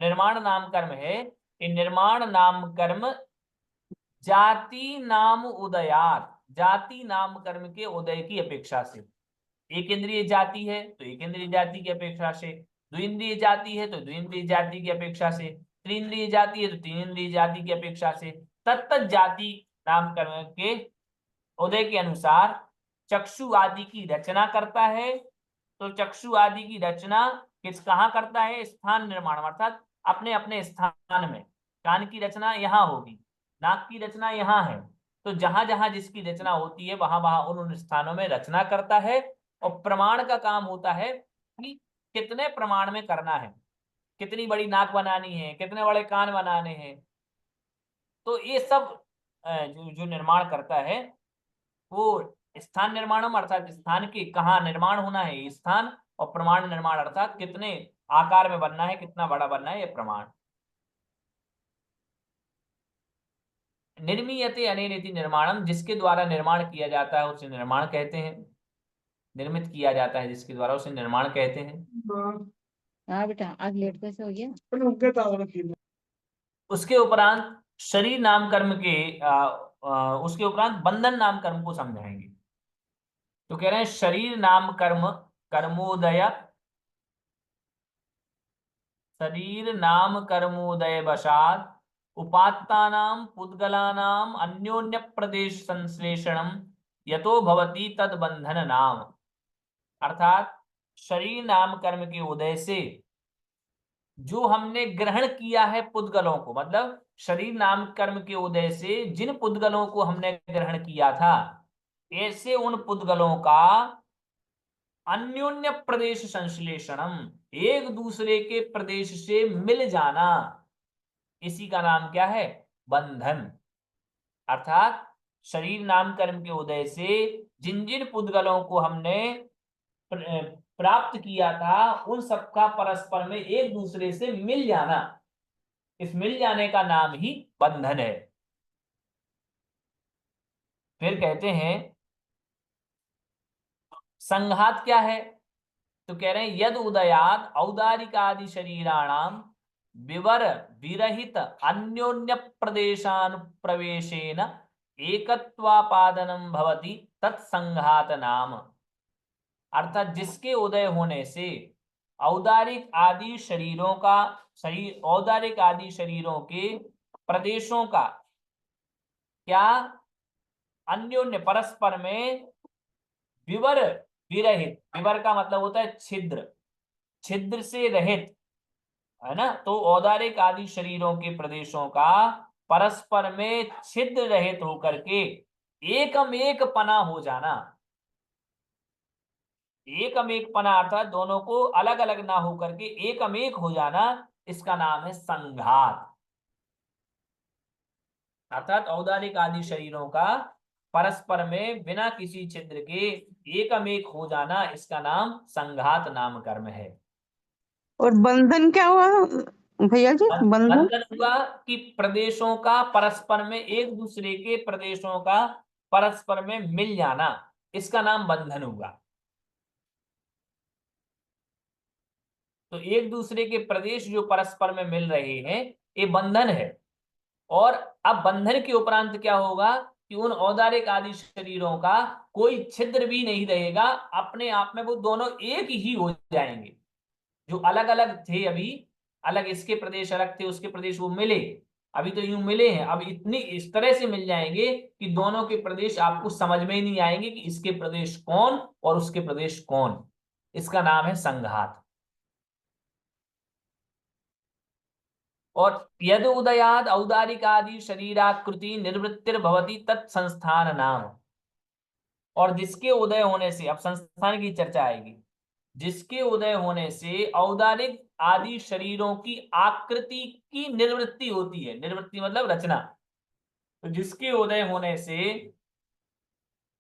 निर्माण नाम कर्म है, ये निर्माण नाम कर्म जाति नाम उदयात, जाति नाम कर्म के उदय की अपेक्षा से, एक इंद्रिय जाति है तो एक इंद्रिय जाति की अपेक्षा से, द्विइंद्रिय जाति है तो द्विइंद्रिय जाति की अपेक्षा से, त्रिइंद्रिय जाति है तो तीन इंद्रिय जाति की अपेक्षा से, तत्त जाति नाम कर्म के उदय के अनुसार चक्षु आदि की रचना करता है। तो चक्षु आदि की रचना कहाँ करता है? स्थान निर्माण, अर्थात अपने अपने स्थान में। कान की रचना यहाँ होगी, नाक की रचना यहाँ है, तो जहां जहां जिसकी रचना होती है वहां वहां उन स्थानों में रचना करता है। और प्रमाण का काम होता है कि कितने प्रमाण में करना है, कितनी बड़ी नाक बनानी है, कितने बड़े कान बनाने हैं। तो ये सब जो निर्माण करता है वो स्थान निर्माणम, अर्थात स्थान के कहाँ निर्माण होना है ये स्थान, और प्रमाण निर्माण अर्थात कितने आकार में बनना है, कितना बड़ा बनना है, ये प्रमाण। निर्मीयते अनेनेति निर्माणम, जिसके द्वारा निर्माण किया जाता है उसे निर्माण कहते हैं। निर्मित किया जाता है जिसके द्वारा उसे निर्माण कहते हैं। हाँ बेटा, आज लेट कैसे हो गया? उसके उपरांत शरीर नाम कर्म के उसके उपरांत बंधन नाम कर्म को समझाएंगे। तो कह रहे हैं शरीर नाम कर्म कर्मोदय, शरीर नाम कर्मोदय वशात उपात्तानाम पुद्गलानाम अन्योन्य प्रदेश संश्लेषणम यतो भवति तद बंधन नाम। अर्थात शरीर नाम कर्म के उदय से जो हमने ग्रहण किया है पुद्गलों को, मतलब शरीर नाम कर्म के उदय से जिन पुद्गलों को हमने ग्रहण किया था, ऐसे उन पुद्गलों का अन्योन्य प्रदेश संश्लेषणम, एक दूसरे के प्रदेश से मिल जाना, इसी का नाम क्या है? बंधन। अर्थात शरीर नाम कर्म के उदय से जिन जिन पुद्गलों को हमने प्राप्त किया था, उन सबका परस्पर में एक दूसरे से मिल जाना, इस मिल जाने का नाम ही बंधन है। फिर कहते हैं संघात क्या है? तो कह रहे हैं यद उदयात औदारिक आदि शरीराणाम विवर विरहित अन्योन्य प्रदेशानुप्रवेशेन एकत्वापादनम भवति तत्संघात नाम। अर्थात जिसके उदय होने से औदारिक आदि शरीरों का औदारिक आदि शरीरों के प्रदेशों का क्या अन्योन्य परस्पर में विवर विरहित, विवर का मतलब होता है छिद्र, छिद्र से रहित है ना, तो औदारिक आदि शरीरों के प्रदेशों का परस्पर में छिद्र रहित होकर के एकम एक पना हो जाना। एकम एक पना अर्थात दोनों को अलग अलग ना होकर के एकम एक हो जाना, इसका नाम है संघात। अर्थात औदारिक आदि शरीरों का परस्पर में बिना किसी छिद्र के एकम एक हो जाना, इसका नाम संघात नाम कर्म है। और बंधन क्या हुआ भैया जी? बंधन हुआ कि प्रदेशों का परस्पर में, एक दूसरे के प्रदेशों का परस्पर में मिल जाना, इसका नाम बंधन हुआ। तो एक दूसरे के प्रदेश जो परस्पर में मिल रहे हैं, ये बंधन है। और अब बंधन के उपरांत क्या होगा कि उन औदारिक आदि शरीरों का कोई छिद्र भी नहीं रहेगा, अपने आप में वो दोनों एक ही हो जाएंगे। जो अलग अलग थे, अभी अलग इसके प्रदेश अलग थे, उसके प्रदेश वो मिले, अभी तो यूं मिले हैं, अब इतनी इस तरह से मिल जाएंगे कि दोनों के प्रदेश आपको समझ में ही नहीं आएंगे कि इसके प्रदेश कौन और उसके प्रदेश कौन। इसका नाम है संघात। और यद उदयाद औदारिक आदि शरीराकृति निर्वृत्तिर भवति तत्संस्थान नाम। और जिसके उदय होने से, अब संस्थान की चर्चा आएगी, जिसके उदय होने से औदारिक आदि शरीरों की आकृति की निर्वृत्ति होती है, निर्वृत्ति मतलब रचना, तो जिसके उदय होने से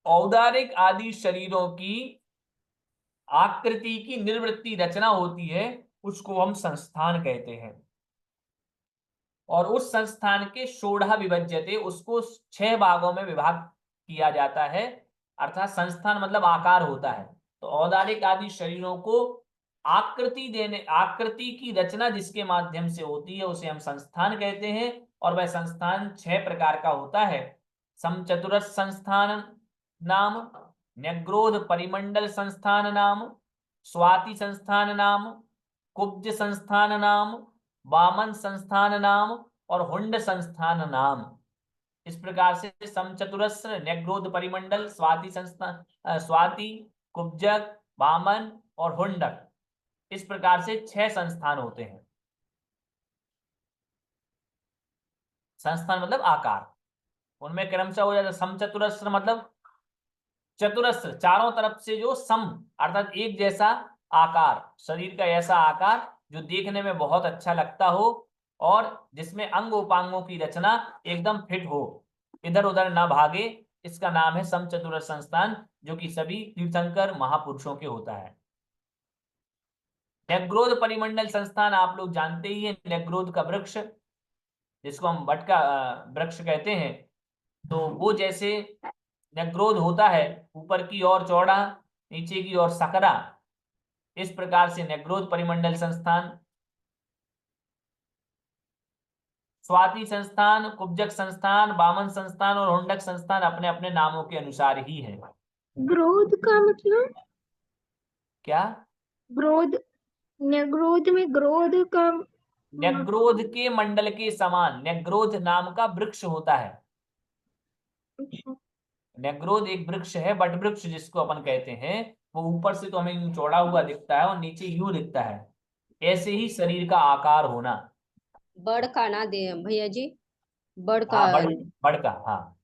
औदारिक आदि शरीरों की आकृति की निर्वृत्ति रचना होती है, उसको हम संस्थान कहते हैं। और उस संस्थान के षोडा विभज्यते, उसको 6 भागों में विभाग किया जाता है। अर्थात संस्थान मतलब आकार होता है। तो औदारिक आदि शरीरों को आकृति देने, आकृति की रचना जिसके माध्यम से होती है, उसे हम संस्थान कहते हैं। और वह संस्थान 6 प्रकार का होता है। समचतुरस संस्थान नाम, न्यग्रोध परिमंडल संस्थान नाम, स्वाति संस्थान नाम, कुब्ज संस्थान नाम, वामन संस्थान नाम और हुंड संस्थान नाम। इस प्रकार से समचतुरस्र, न्यग्रोध परिमंडल, स्वाति संस्थान, स्वाति, कुब्जक, वामन और हुंडक, इस प्रकार से 6 संस्थान होते हैं। संस्थान मतलब आकार, उनमें क्रमशः हो जाता। समचतुरस्र मतलब चतुरस्र, चारों तरफ से जो सम अर्थात एक जैसा आकार, शरीर का ऐसा आकार जो देखने में बहुत अच्छा लगता हो और जिसमें अंग उपांगों की रचना एकदम फिट हो, इधर उधर ना भागे, इसका नाम है समचतुरस्र संस्थान, जो कि सभी तीर्थंकर महापुरुषों के होता है। न्यग्रोध परिमंडल संस्थान आप लोग जानते ही हैं, न्यग्रोध का वृक्ष जिसको हम बट का वृक्ष कहते हैं, तो वो जैसे न्यग्रोध होता है, ऊपर की ओर चौड़ा, नीचे की ओर सकरा, इस प्रकार से न्यग्रोध परिमंडल संस्थान। स्वाति संस्थान, कुब्जक संस्थान, वामन संस्थान और हुंडक संस्थान अपने अपने नामों के अनुसार ही है। ग्रोध का मतलब क्या? ग्रोध, न्यग्रोध में ग्रोध का, न्यग्रोध के मंडल के समान न्यग्रोध नाम का वृक्ष होता है। न्यग्रोध एक वृक्ष है, बट वृक्ष जिसको अपन कहते हैं, वो ऊपर से तो हमें यूं चौड़ा हुआ दिखता है और नीचे यूं दिखता है, ऐसे ही शरीर का आकार होना। बड़ का ना दे भैया जी, बड़ का। हाँ, बड़ का, हाँ,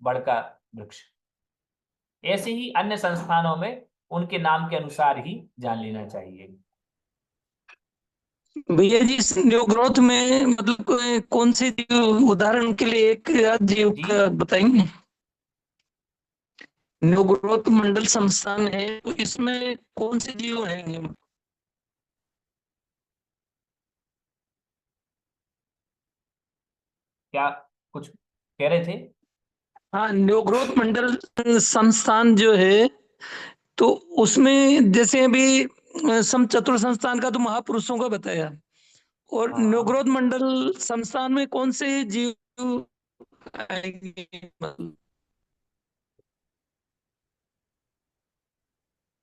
बड़ का वृक्ष। ऐसे ही अन्य संस्थानों में उनके नाम के अनुसार ही जान लेना चाहिए। भैया जी न्यू ग्रोथ में मतलब कौन से जीव, उदाहरण के लिए एक आध जीव का बताएंगे? न्यू ग्रोथ मंडल संस्थान है तो इसमें कौन से जीव हैं? क्या कुछ कह रहे थे? हाँ, न्यू ग्रोथ मंडल संस्थान जो है तो उसमें जैसे अभी सम चतुर संस्थान का तो महापुरुषों का बताया, और न्यू ग्रोथ मंडल संस्थान में कौन से जीव आएंगे?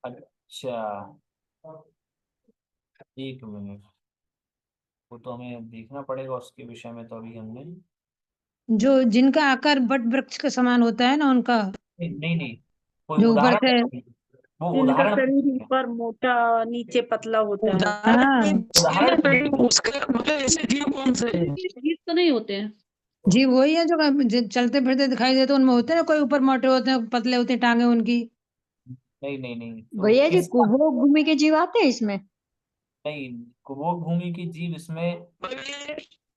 अच्छा, एक मिनट, वो तो हमें देखना पड़ेगा उसके विषय में, तो अभी हमने जो जिनका आकार बट वृक्ष के समान होता है ना, उनका नहीं नहीं, कोई जो ऊपर उदाहरण, से, वो जिनका उदाहरण शरीर ऊपर मोटा नीचे पतला होता है। हाँ, उसका मतलब ऐसे जीव कौन से हैं? जीव तो नहीं होते हैं। जी वही है जो चलते फिरते दिखाई देते, उनमें होते हैं ना, कोई ऊपर मोटे होते हैं, पतले होते हैं टांगे उनकी। नहीं नहीं नहीं, तो भैया जी इसका कुबोक भूमि के जीव आते हैं इसमें? नहीं, कुबोक भूमि की जीव इसमें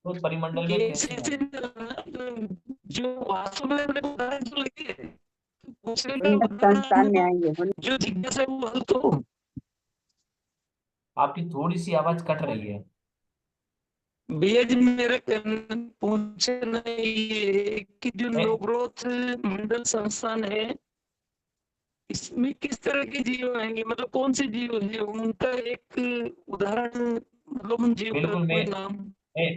तो परिमंडल में कैसे आए? जो वास्तव में अपने उदाहरण तो लगे दूसरे का संस्थान में आएंगे। जो जिज्ञासा वो हल तो। आपकी थोड़ी सी आवाज कट रही है। भैया जी मेरे पूछना ये कि जो न्यू ग्रोथ मंडल संस्थान है इसमें किस तरह के जीव आएंगे, मतलब कौन से जीव है उनका एक उदाहरण, मतलब उन जीव का बिल्कुल, कोई नाम?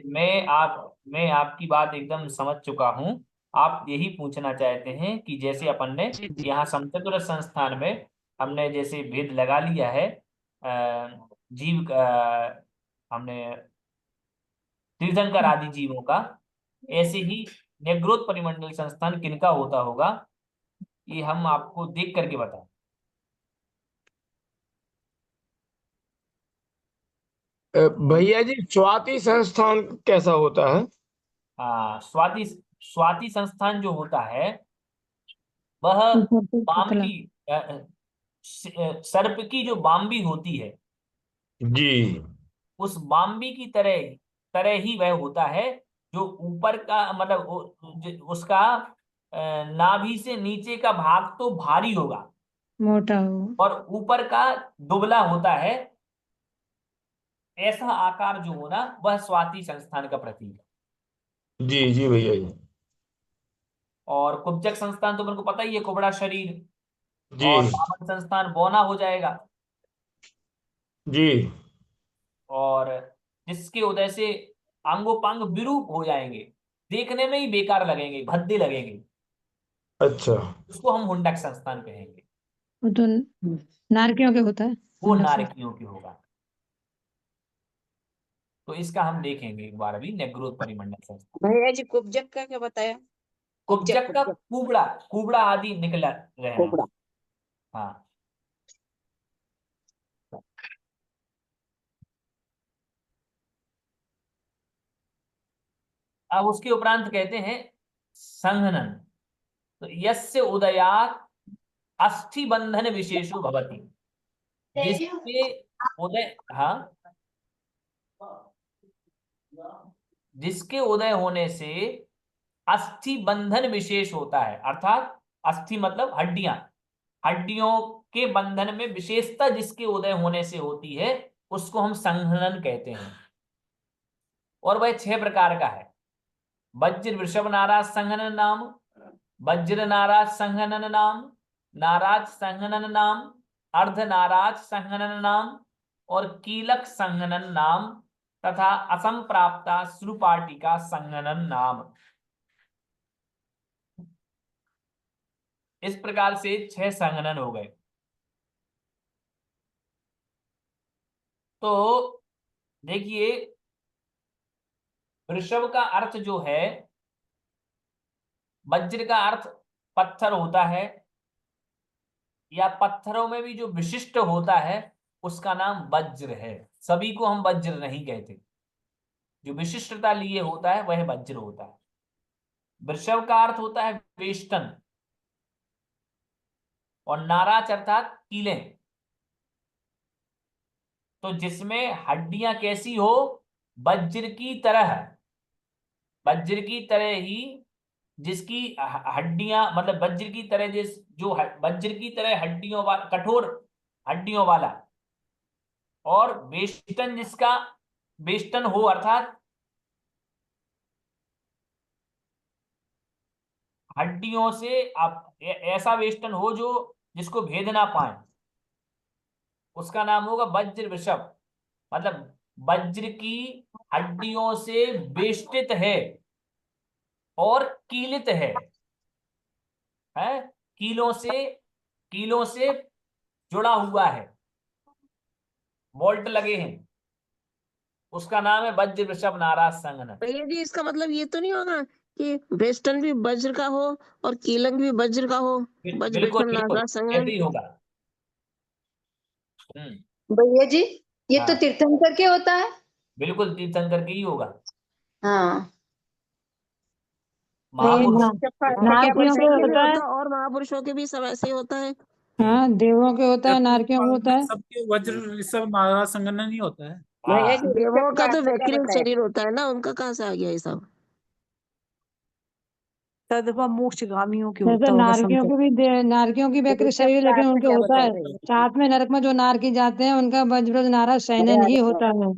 मैं आपकी बात एकदम समझ चुका हूँ। आप यही पूछना चाहते हैं कि जैसे अपन ने यहाँ समचतुर संस्थान में हमने जैसे भेद लगा लिया है जीव का, हमने तीर्थंकर आदि जीवों का, ऐसे ही नेग्रोथ परिमंडल संस्थान किनका होता होगा, ये हम आपको देख करके बताएं। भैया जी स्वाति संस्थान कैसा होता है? स्वाति स्वाति संस्थान जो होता है वह बाम्बी, सर्प की जो बाम्बी होती है जी उस बाम्बी की तरह ही वह होता है, जो ऊपर का मतलब उसका नाभि से नीचे का भाग तो भारी होगा मोटा हो, और ऊपर का दुबला होता है। ऐसा आकार जो होना वह स्वाति संस्थान का प्रतीक है। जी जी भैया जी। और कुब्जक संस्थान तो मेरे को पता ही है, कुबड़ा शरीर। जी और बामन संस्थान बौना हो जाएगा। जी और जिसके उदय से अंगोपांग विरूप हो जाएंगे, देखने में ही बेकार लगेंगे, भद्दे लगेंगे, अच्छा उसको हम हुंडक संस्थान कहेंगे। वो तो नारकियों के होता है। वो नारकियों की होगा। तो इसका हम देखेंगे एक बार अभी नेग्रोथ परिमंडल संस्थान। भैया जी कुब्जक का क्या बताया? कुब्जक का कुबड़ा कुबड़ा आदि निकला रहना। हाँ, अब उसके उपरांत कहते हैं संघनन। तो यस्य उदयात अस्थि बंधन विशेषो भवति, जिसके उदय, हाँ, जिसके उदय होने से अस्थि बंधन विशेष होता है, अर्थात अस्थि मतलब हड्डियां, हड्डियों के बंधन में विशेषता जिसके उदय होने से होती है उसको हम संघनन कहते हैं। और वह 6 प्रकार का है। वज्र वृषभ नाराज संघनन नाम, वज्र नाराज संघनन नाम, नाराज संघनन नाम, अर्ध नाराज संघनन नाम और कीलक संघनन नाम तथा असंप्राप्ता श्रुपाटिका संघनन नाम। इस प्रकार से 6 संघनन हो गए। तो देखिए, वृषभ का अर्थ जो है, वज्र का अर्थ पत्थर होता है, या पत्थरों में भी जो विशिष्ट होता है उसका नाम वज्र है। सभी को हम वज्र नहीं कहते, जो विशिष्टता लिए होता है वह वज्र होता है। वृषभ का अर्थ होता है वेष्टन, और नाराज अर्थात कीलें। तो जिसमें हड्डियां कैसी हो, वज्र की तरह, वज्र की तरह ही, जिसकी हड्डियां मतलब वज्र की तरह, जो वज्र की तरह हड्डियों वाला, कठोर हड्डियों वाला, और वेष्टन जिसका वेष्टन हो, अर्थात हड्डियों से ऐसा वेष्टन हो जो जिसको भेद ना पाए, उसका नाम होगा वज्र वृषभ। मतलब वज्र की हड्डियों से वेष्टित है और कीलित है, कीलों से जुड़ा हुआ है, बोल्ट लगे हैं, उसका नाम है वज्र वृषभ नाराज संघनन। भैया जी इसका मतलब ये तो नहीं होगा कि वेस्टर्न भी वज्र का हो और कीलंग भी वज्र का हो, वज्र बिल्कुल वृषभ बिल्कुल नाराज संघनन। ऐसे ही होगा। भैया जी ये तो हाँ तीर्थंकर के होता है। बिल्कुल तीर्थंकर के ही होगा। हाँ महापुरुष नारकियों के होता है। और महापुरुषों के भी सब ऐसे ही होता है। हाँ, देवों के होता है, नारकियों के होता है। सबके वज्र ऋषभ नाराज संगठन ही होता है। भैया जी देवों का तो वैक्रिक शरीर होता है ना, उनका कहाँ से आ गया ये सब? तदपा मोक्षगामियों के जैसे होता होगा नारकियों के भी नारकियों की वैक्र शरीर, लेकिन उनके होता है साथ में नरक में जो नारकी जाते हैं उनका वज्र नाराज सैनन ही होता है।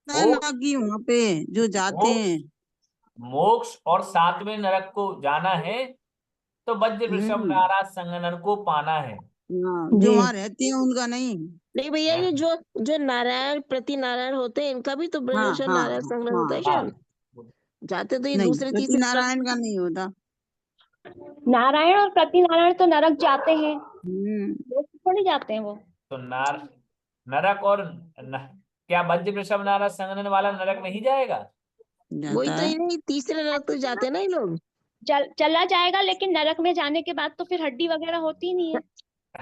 नागी वहाँ पे जो जाते हैं, मोक्ष और सातवें नरक को जाना है तो वज्र वृषभ नाराज संगनन को पाना है। जो वहाँ रहते हैं उनका नहीं। नहीं भैया ये जो जो नारायण प्रति नारायण होते हैं इनका भी तो ब्रजेश्वर नारायण संगठन होता है शायद। जाते तो ये नहीं, दूसरे प्रति तीसरे नारायण का नहीं होता। नारायण और प्रति नारायण तो नरक जाते हैं, थोड़ी जाते हैं वो। तो नरक और क्या वज्र वृषभ नाराज संगनन वाला नरक नहीं जाएगा? वही तो, नहीं तीसरे नरक तो जाते हैं ना ये लोग। चला जाएगा, लेकिन नरक में जाने के बाद तो फिर हड्डी वगैरह होती नहीं है।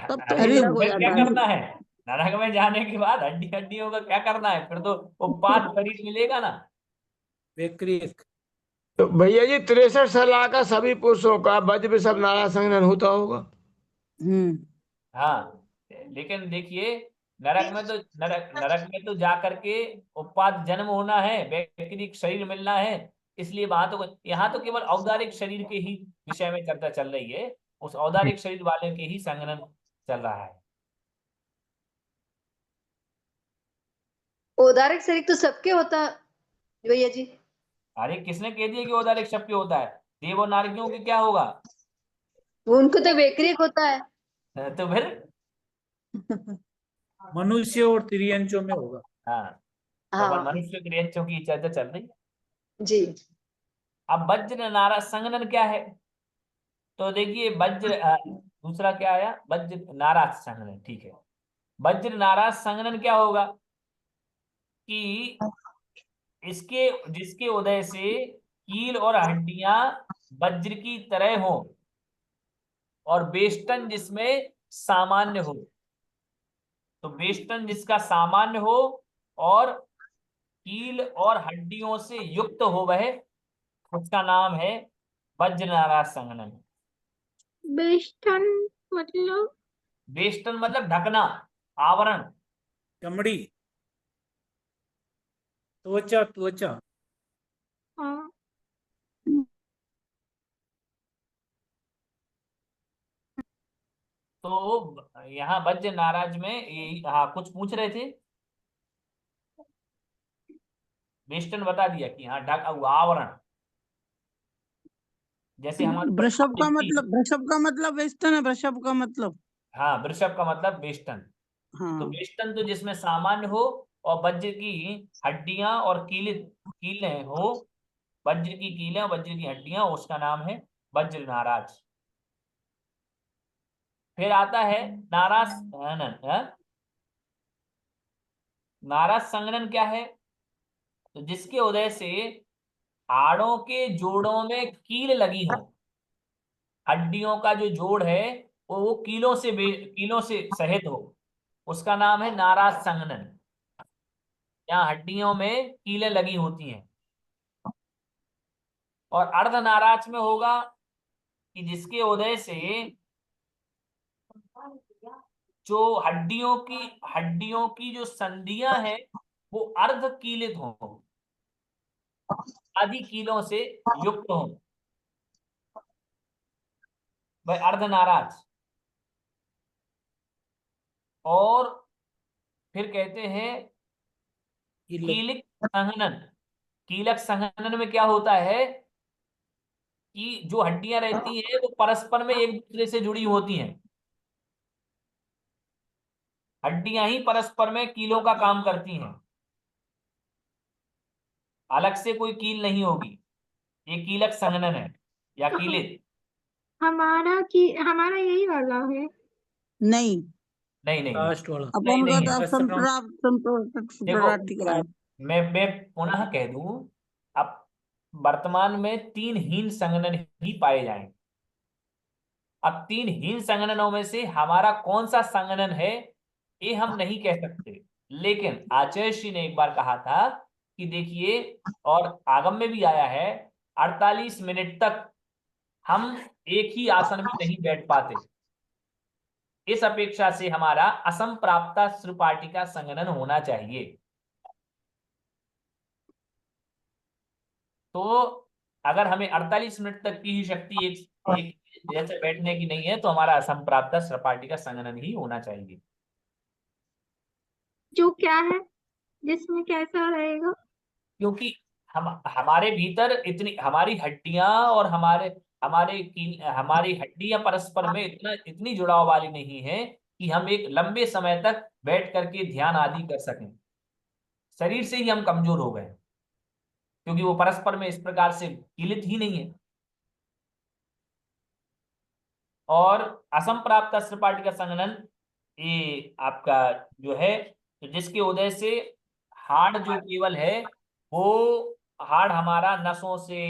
तब तो अरे नरक हो फिर क्या जाता है। करना है? नरक में जाने के बाद हड्डियों का क्या करना है? फिर तो उपपाद शरीर मिलेगा ना। तो भैया जी 63 सलाह का सभी पुरुषों का वज्र वृषभ नाराज संगठन होता होगा। हाँ लेकिन देखिए नरक में तो जा करके उपपाद जन्म होना है, वैक्रिक शरीर मिलना है, इसलिए यहाँ तो केवल औदारिक शरीर के ही विषय में चर्चा चल रही है, उस औदारिक शरीर वाले के ही संगनन चल रहा है। औदारिक शरीर तो सबके होता है भैया जी। अरे किसने कह दिया कि औदारिक सबके होता है? देव और नारकियों के क्या होगा? उनको तो वैक्रिक होता है। तो फिर मनुष्य और तिर्यंचों में होगा। हाँ तो अपन मनुष्य क्रियंचों की चर्चा चल रही जी। अब वज्र नाराज संगनन क्या है? तो देखिए दूसरा क्या आया? वज्र नाराज संगनन, ठीक है। वज्र नाराज संगनन क्या होगा कि जिसके उदय से कील और हड्डियां वज्र की तरह हो और वेष्टन जिसमें सामान्य हो। तो वेष्टन जिसका सामान्य हो और कील और हड्डियों से युक्त हो, वह उसका नाम है वज्र नाराज संगनन। वेष्टन मतलब ढकना, आवरण, चमड़ी, त्वचा। तो यहाँ वज्र नाराज में हाँ कुछ पूछ रहे थे। वेष्टन बता दिया कि हाँ ढका हुआ आवरण, जैसे हमारे वृषभ का मतलब वेस्टर्न है, वृषभ का मतलब। हाँ वृषभ का मतलब वेष्टन। हाँ। तो वेष्टन तो जिसमें सामान्य हो और वज्र की हड्डियां और कीलें हो, वज्र की कीलें और वज्र की हड्डियां, उसका नाम है वज्र नाराज। फिर आता है नाराज संगनन। नाराज संगनन क्या है? तो जिसके उदय से हाड़ों के जोड़ों में कील लगी हो, हड्डियों का जो जोड़ है वो कीलों से सहित हो, उसका नाम है नाराज संघनन। यहाँ हड्डियों में कीलें लगी होती हैं। और अर्धनाराज में होगा कि जिसके उदय से जो हड्डियों की जो संधियां हैं वो अर्ध कीलित हों, आदि कीलों से युक्त हों, वह अर्धनाराज। और फिर कहते हैं कीलक संघनन। कीलक संघनन में क्या होता है कि जो हड्डियां रहती हैं वो परस्पर में एक दूसरे से जुड़ी होती हैं। हड्डियां ही परस्पर में कीलों का काम करती हैं, अलग से कोई कील नहीं होगी। ये कीलक संघनन है या कीलित। हमारा यही वाला है। नहीं नहीं लास्ट वाला अपन का तो देखो, मैं पुनः कह दूं, अब वर्तमान में 3 हीन संघनन ही पाए जाएंगे। अब 3 हीन संघननों में से हमारा कौन सा संघनन है ये हम नहीं कह सकते, लेकिन आचार्य श्री ने एक बार कहा था कि देखिए, और आगम में भी आया है, 48 मिनट तक हम एक ही आसन में नहीं बैठ पाते। इस अपेक्षा से हमारा असंप्राप्ता श्रुपाटिका संघनन होना चाहिए। तो अगर हमें 48 मिनट तक की ही शक्ति एक जैसे बैठने की नहीं है तो हमारा असंप्राप्ता श्रुपाटिका संघनन ही होना चाहिए। जो क्या है, जिसमें कैसा रहेगा? क्योंकि हमारे भीतर इतनी हमारी हड्डियां और हमारी हड्डियां परस्पर में इतनी जुड़ाव वाली नहीं है कि हम एक लंबे समय तक बैठ करके ध्यान आदि कर सकें। शरीर से ही हम कमजोर हो गए, क्योंकि वो परस्पर में इस प्रकार से कीलित ही नहीं है। और असंप्राप्त श्रुपाटिका संघनन ये आपका जो है, जिसके उदय से हाड़ जो केवल है वो हाड़ हमारा नसों से,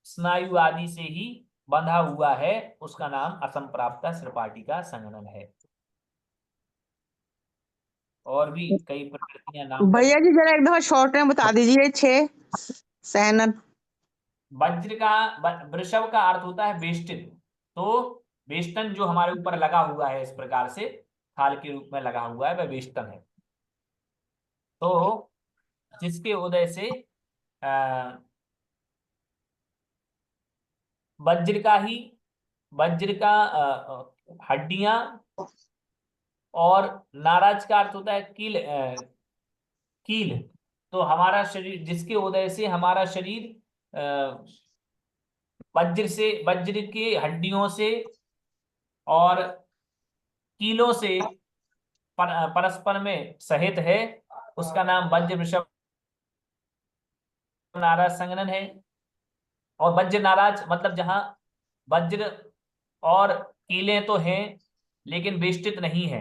स्नायु आदि से ही बंधा हुआ है, उसका नाम असंप्राप्त श्रुपाटिका संघनन है। और भी कई प्रकृतियां नाम भैया जी जरा एक दफा शॉर्ट में बता दीजिए 6 सहनन। वज्र का वृषभ का अर्थ होता है बेष्टित। तो बेष्टन जो हमारे ऊपर लगा हुआ है इस प्रकार से थाल के रूप में लगा हुआ है वह बेष्टन है। तो जिसके उदय से वज्र का हड्डियां, और नाराज का अर्थ होता है कील। तो हमारा शरीर, जिसके उदय से हमारा शरीर वज्र के हड्डियों से और कीलों से परस्पर में सहित है, उसका नाम वज्र वृषभ नाराज संघनन है। और वज्र नाराज मतलब जहां वज्र और कीलें तो हैं लेकिन बेष्टित नहीं है,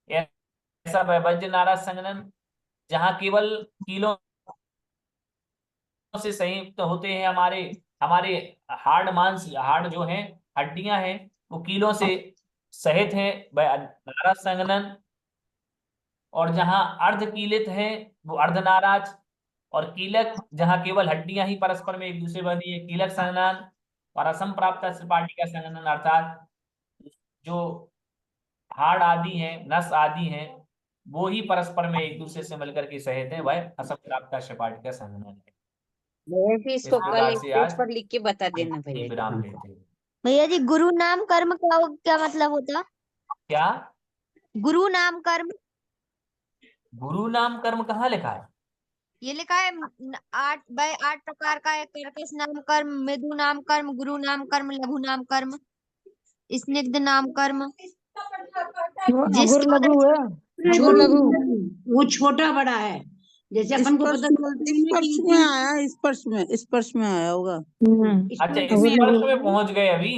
ऐसा वज्र नाराज संघनन। जहां केवल कीलों से संयुक्त होते हैं हमारे हाड़ जो हैं, हड्डियां हैं, वो कीलों से सहित है, वह नाराज संघनन। और जहां अर्ध कीलित है वो अर्धनाराज। और कीलक जहां केवल हड्डियां ही परस्पर में एक दूसरे बंधी है, कीलक संघनन। और असंप्राप्त श्रुपाटिका संघनन अर्थात जो हाड़ आदि हैं, नस आदि हैं, वो ही परस्पर में एक दूसरे से मिलकर के सहित है, वह असंप्राप्त श्रुपाटिका संघनन है। भैया जी इसको इस कल प्रकार एक से पेज आज पर लिख के बता देना भैया जी। विराम लेते हैं। भैया जी गुरु नाम कर्म क्या मतलब होता? क्या गुरु नाम कर्म? गुरु नाम कर्म कहाँ लिखा है? ये लिखा है 8 प्रकार का है। कर्कश नाम कर्म, मृदु नाम कर्म, गुरु नाम कर्म, लघु नाम कर्म, स्निग्ध नाम कर्म। गुरु लघु है, गुरु लघु वो छोटा बड़ा है, जैसे अपन को पता चलता है स्पर्श में आया, स्पर्श में आया होगा। अच्छा, स्पर्श में पहुंच गए अभी।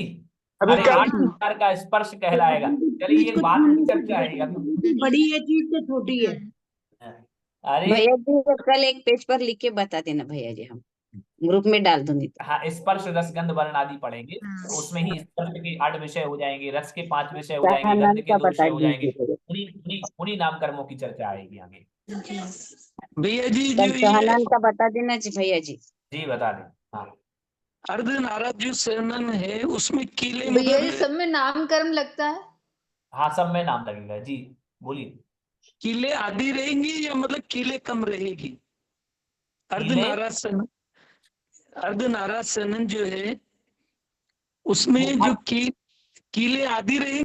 अरे 8 प्रकार का स्पर्श कहलाएगा। चलिए ये बात की चर्चा है अभी। बड़ी है चीज तो छोटी है। अरे भैया जी कल एक पेज पर लिख के बता देना भैया जी। हम ग्रुप में डाल दूंगी तो। हाँ, स्पर्श रस गंध वर्ण आदि पढ़ेंगे तो उसमें ही स्पर्श के 8 विषय हो जाएंगे, रस के 5 विषय हो जाएंगे, सानंद गंध के का 2 बता विषय हो जाएंगे। दीजिए। उन्हीं उन्हीं उन्हीं नाम कर्मों की चर्चा आएगी आगे। भैया जी कल जो ये सोहनन का बता देना जी भैया जी। जी बता दें। हाँ, अर्धनारद जो सनन है उसमें कीले भैया जी मतलब सब में नाम कर्म लगता है। हाँ, सब में नाम लगेगा जी, बोलिए। कीले आदि रहेंगी या मतलब कीले कम रहेगी? कीले अर्धनाराज सनन जो है उसमें जो कीले आदि रहेंगे।